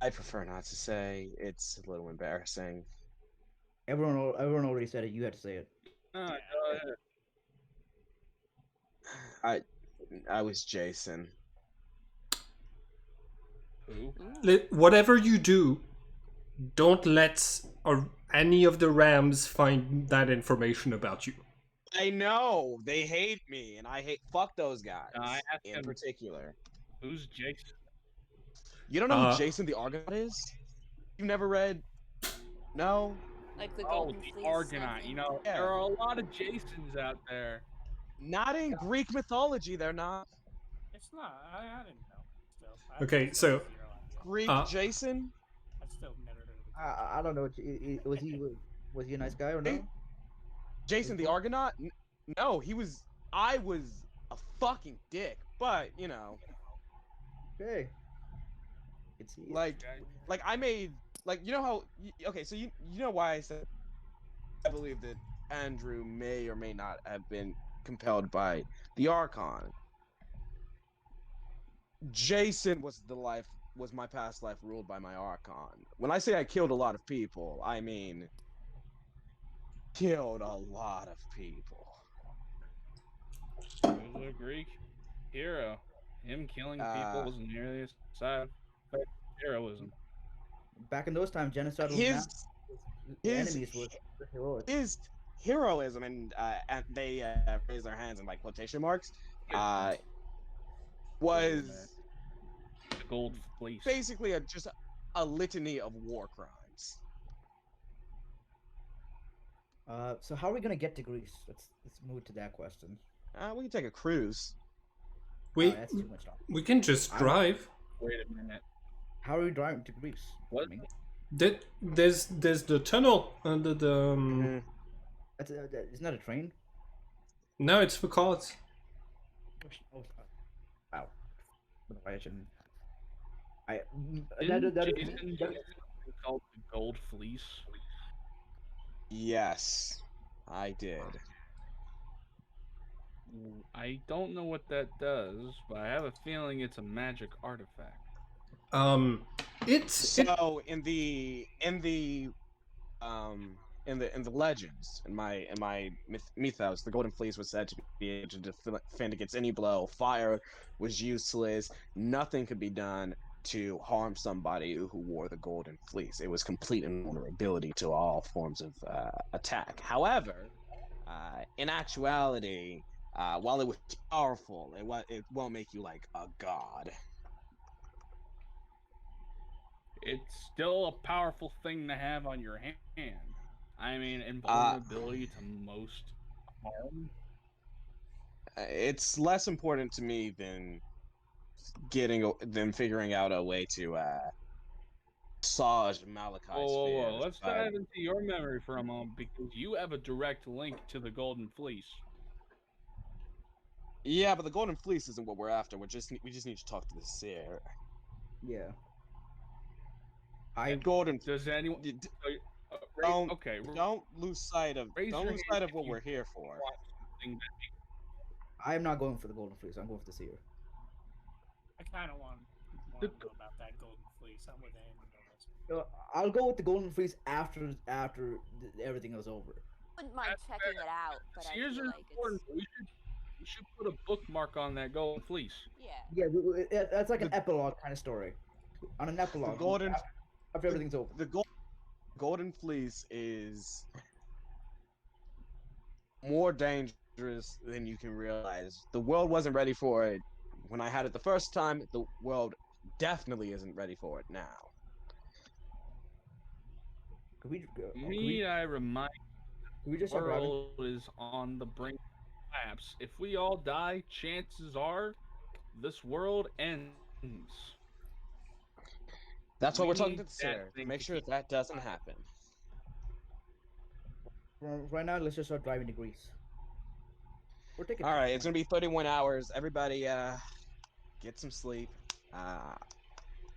I prefer not to say. It's a little embarrassing. Everyone already said it. You had to say it. Go ahead. I was Jason. Ooh. Whatever you do, don't let any of the Rams find that information about you. I know they hate me, and I hate fuck those guys I asked in him- particular. Who's Jason? You don't know who Jason the Argonaut is? You've never read? No. Like the Oh, golden the fleece. Argonaut. You know, Yeah. there are a lot of Jasons out there. Not in Greek mythology. They're not. It's not. I didn't know. Still. Okay, so- zero idea. Greek Jason. I've still never heard of it. I don't know. Was he a nice guy or no? Jason the Argonaut? No, he was. I was a fucking dick. But you know, Okay. It's like I made like you know how okay, so you know why I said I believe that Andrew may or may not have been compelled by the Archon. Jason was my past life ruled by my Archon. When I say I killed a lot of people, I mean killed a lot of people. He was a Greek hero. Him killing people Uh, wasn't nearly a side effect of heroism. Back in those times, genocide was his not. The his enemies were heroic. his heroism, and they raise their hands in like quotation marks, uh, was The gold fleece. basically just a litany of war crimes. So how are we gonna get to Greece? Let's move to that question. We can take a cruise. That's too much time. We can just I'm- drive. Wait a minute. How are we driving to Greece? What? I mean, There's the tunnel under the. Mhm. isn't that a train? No, it's for cars. Oh, wow. I shouldn't. I Didn't that is Jason that, called the gold fleece? Yes, I did. I don't know what that does, but I have a feeling it's a magic artifact. Um, it's it. So in the legends in my mythos, the golden fleece was said to be able to defend against any blow. Fire was useless. Nothing could be done to harm somebody who wore the golden fleece. It was complete invulnerability to all forms of attack. However, in actuality, while it was powerful, it won't make you like a god. It's still a powerful thing to have on your hand. I mean, Uh, invulnerability to most harm. it's less important to me than figuring out a way to massage Malachi's Whoa. fears. Let's But dive into your memory for a moment because you have a direct link to the Golden Fleece. yeah, but the golden fleece isn't what we're after. We just need to talk to the seer. yeah. I Golden. Does anyone? d- d- Raise, okay, don't lose sight of raise don't your lose hand sight of if what you we're here for. want something I am not going for the golden fleece. I'm going for the seer. I kind of want to know about that golden fleece. I'm with Andy on this. I'll go with the golden fleece after everything is over. Wouldn't mind That's checking it out, but I Sears feel are like important. it's We should put a bookmark on that Golden Fleece. yeah. Yeah, that's like an epilogue kind of story. On an epilogue, golden- after everything's over. The golden fleece is more dangerous than you can realize. The world wasn't ready for it when I had it the first time. The world definitely isn't ready for it now. Need I remind Can we the just start driving? world is on the brink of collapse. If we all die, chances are this world ends. That's what We we're talking need to the that seer. thing Make to sure keep that doesn't happen. Right now, let's just start driving to Greece. We're taking. All right, it's gonna be 31 hours. Everybody, get some sleep.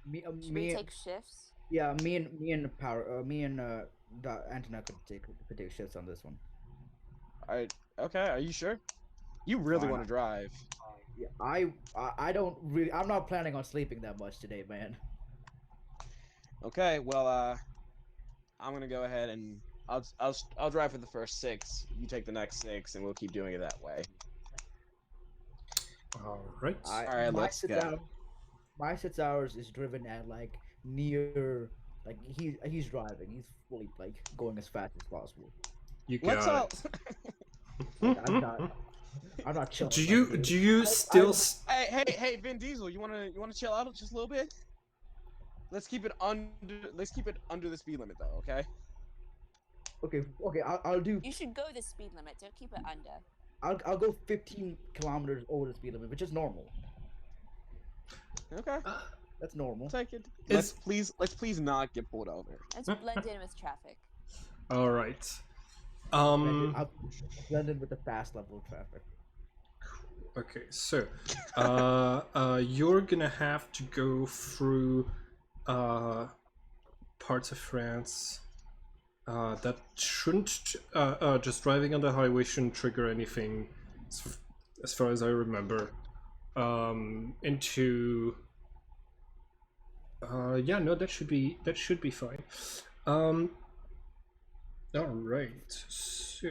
Me, Should me, we take shifts? yeah, me and Antonio could take shifts on this one. All right, okay. Are you sure? You really Fine. want to drive? Yeah, I don't really. I'm not planning on sleeping that much today, man. Okay, well, I'm gonna go ahead and I'll drive for the first 6. You take the next 6, and we'll keep doing it that way. All right. All right, let's go. My 6 hours is driven at like near, like he's driving. He's fully like going as fast as possible. You Let's all. got Like, it. I'm not chilling. Do like you this. do you still? Hey, Vin Diesel, you wanna chill out just a little bit? Let's keep it under the speed limit though, okay? Okay. I'll do. You should go the speed limit. Don't keep it under. I'll go 15 kilometers over the speed limit, which is normal. Okay, That's normal. take it. Is- Let's please not get pulled over. Let's blend in with traffic. All right. I'll blend in with the fast level of traffic. Okay, so you're gonna have to go through parts of France that shouldn't just driving on the highway shouldn't trigger anything as far as I remember. Into yeah, no, that should be fine. Um, all right, so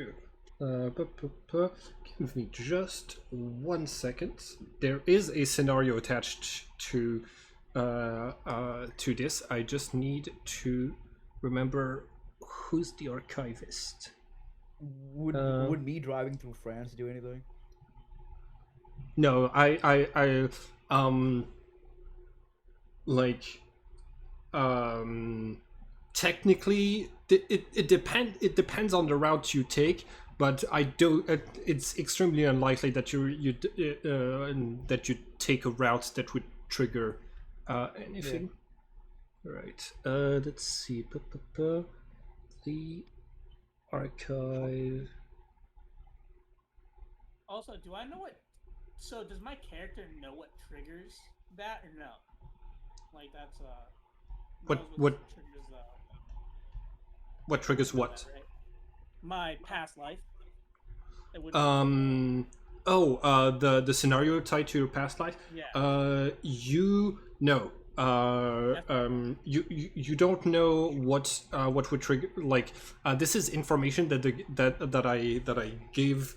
give me just 1 second. There is a scenario attached to this. I just need to remember who's the archivist. Would me driving through France do anything? No, like technically it depends on the route you take, but I do it's extremely unlikely that that you take a route that would trigger anything. Right, let's see. The archive. Also, do I know what? So, does my character know what triggers that or no? Like that's What triggers what triggers that, what? right? My past life. It would The scenario tied to your past life. Yeah. You know. You don't know what would trigger. Like, this is information that I gave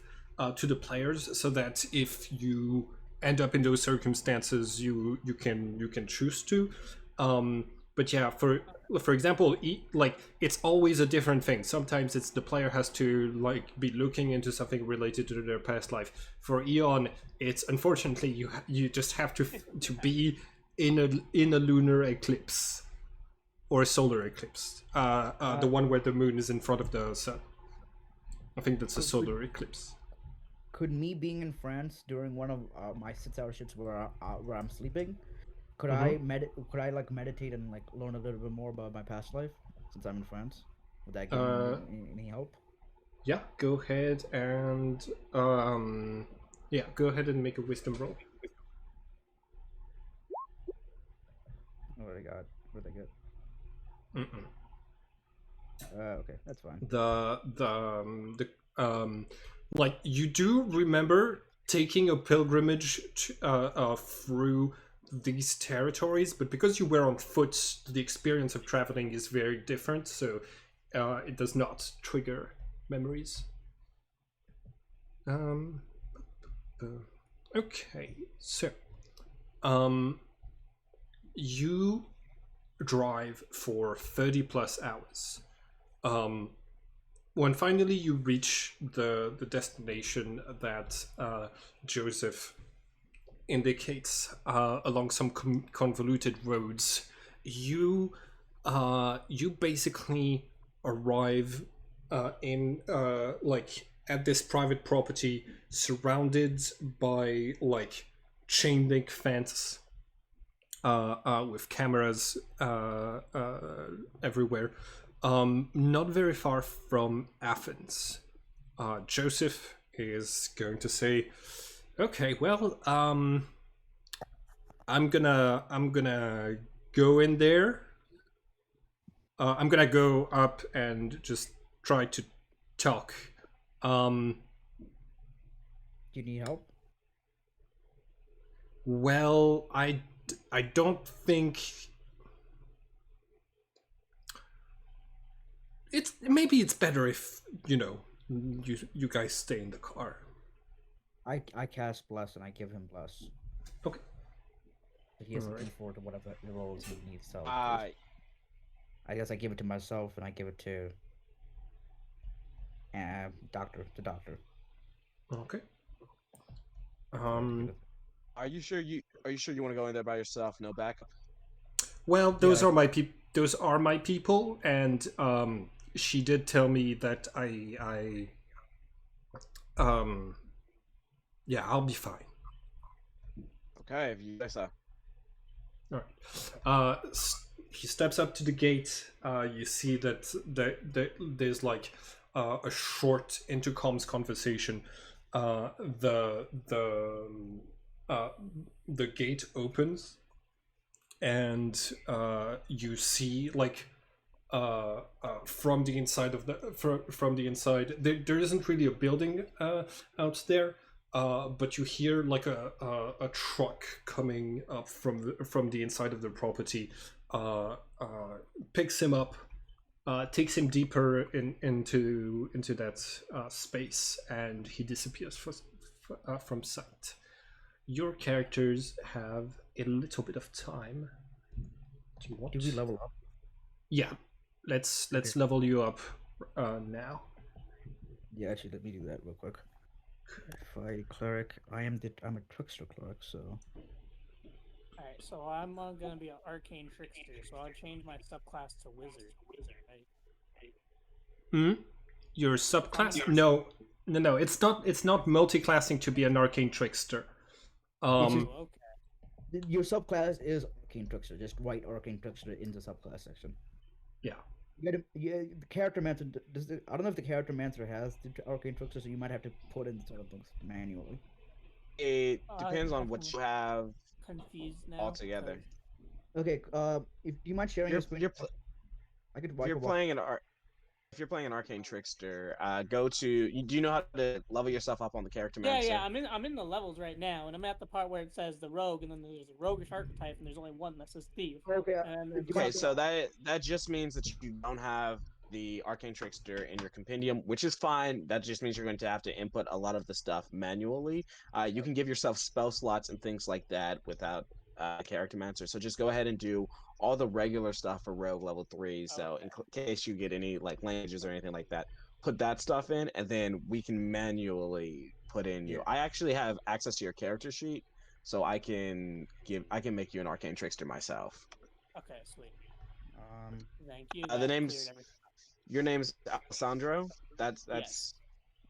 to the players, so that if you end up in those circumstances, you can choose to. But yeah, for example, like, it's always a different thing. Sometimes it's the player has to like be looking into something related to their past life. For Eon, it's unfortunately you just have to be in a lunar eclipse or a solar eclipse. The one where the moon is in front of the sun. I think that's a solar eclipse. Could me being in France during one of my 6-hour shifts where I'm sleeping, could I like meditate and like learn a little bit more about my past life since I'm in France? Would that give me any help? Yeah, go ahead and make a wisdom roll. What do I got? What did I get? Okay, that's fine. Like, you do remember taking a pilgrimage through these territories, but because you were on foot, the experience of traveling is very different, so it does not trigger memories. Okay, so you drive for 30 plus hours. When finally you reach the destination that Joseph indicates along some convoluted roads, you basically arrive in like at this private property surrounded by like chain link fence with cameras everywhere. Not very far from Athens. Joseph is going to say, "Okay, well, I'm gonna go in there. I'm gonna go up and just try to talk." Do you need help? Well, I don't think maybe it's better if you guys stay in the car. I cast bless and I give him bless. Okay. But he has to D4 to whatever rolls he needs to. I I guess I give it to myself and I give it to the doctor. Okay. Are you sure you want to go in there by yourself? No backup. Well, those are my people. Those are my people, and she did tell me that yeah, I'll be fine. Okay, if you say so. All right. He steps up to the gate. You see that there's like a short intercom's conversation. The gate opens, and you see like from the inside of the from the inside. There isn't really a building out there, but you hear like a truck coming up from the inside of the property, picks him up, takes him deeper into that space, and he disappears from sight. Your characters have a little bit of time. Do you want? Do we level up? Yeah, let's Okay. level you up now. Yeah, actually, let me do that real quick. Fight cleric. I'm a trickster cleric, so Alright, so I'm gonna be an arcane trickster, so I'll change my subclass to wizard. Right? Hmm? Your subclass? No. It's not multi-classing to be an arcane trickster. It's just Oh, okay. your subclass is arcane trickster. Just write arcane trickster in the subclass section. Yeah. Yeah, the character mancer I don't know if the character mancer has the arcane trickster, so you might have to put in the books manually. It depends on what I'm you have confused now. altogether. 'cause- Okay, if do you mind sharing your screen? I could If you're walk. playing if you're playing an arcane trickster, go to. Do you know how to level yourself up on the character Yeah, mancer? yeah, I'm in the levels right now, and I'm at the part where it says the rogue, and then there's a roguish archetype, and there's only one that says thief. Okay, And do you Okay, mind- so that just means that you don't have the arcane trickster in your compendium, which is fine. That just means you're going to have to input a lot of the stuff manually. You can give yourself spell slots and things like that without character mancer. So just go ahead and do all the regular stuff for rogue level 3. So Okay. in case you get any like languages or anything like that, put that stuff in, and then we can manually put in you. Yeah. I actually have access to your character sheet, so I can make you an arcane trickster myself. Okay, sweet. Um, Thank you. The That cleared name's everything. your name's Alessandro. That's Yes.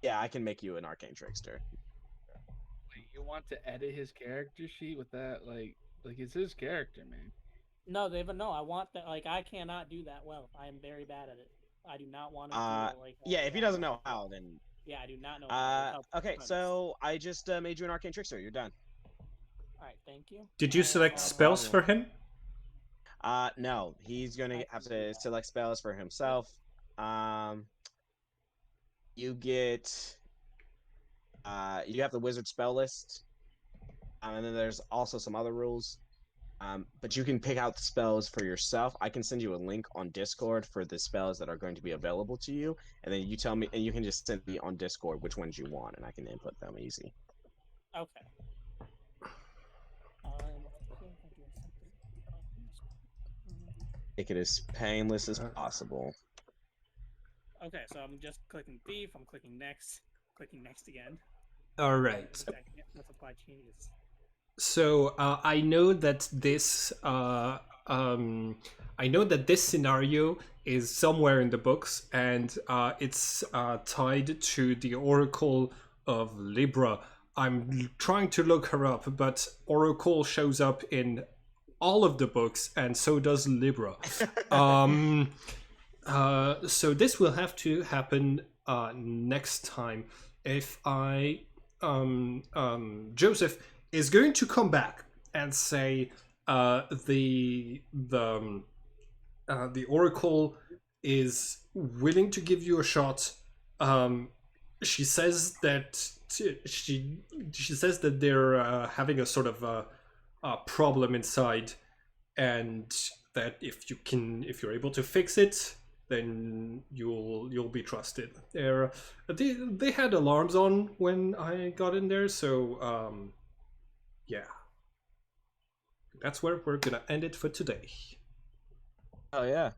yeah. I can make you an arcane trickster. Wait, you want to edit his character sheet with that? Like it's his character, man. No, no. I want that. Like, I cannot do that well. I am very bad at it. I do not want to do it like. Yeah. If he I doesn't don't know want to do it. how, then Yeah, I do not know how. It would help. okay. tons. So I just made you an arcane trickster. You're done. All right, thank you. Did you I select have, spells for him? No, he's gonna have to select spells for himself. Um, you get you have the wizard spell list, and then there's also some other rules. But you can pick out the spells for yourself. I can send you a link on Discord for the spells that are going to be available to you, and then you tell me, and you can just send me on Discord which ones you want, and I can input them easy. Okay. Make it as painless as possible. Okay, so I'm just clicking thief. I'm clicking next. Clicking next again. All right. Let's apply changes. So I know that I know that this scenario is somewhere in the books, and it's tied to the Oracle of Libra. I'm trying to look her up, but Oracle shows up in all of the books, and so does Libra. So this will have to happen next time. If Joseph is going to come back and say the Oracle is willing to give you a shot. She says that she says that they're having a sort of a problem inside, and that if you're able to fix it, then you'll be trusted. They had alarms on when I got in there, so yeah. That's where we're gonna end it for today. Oh yeah.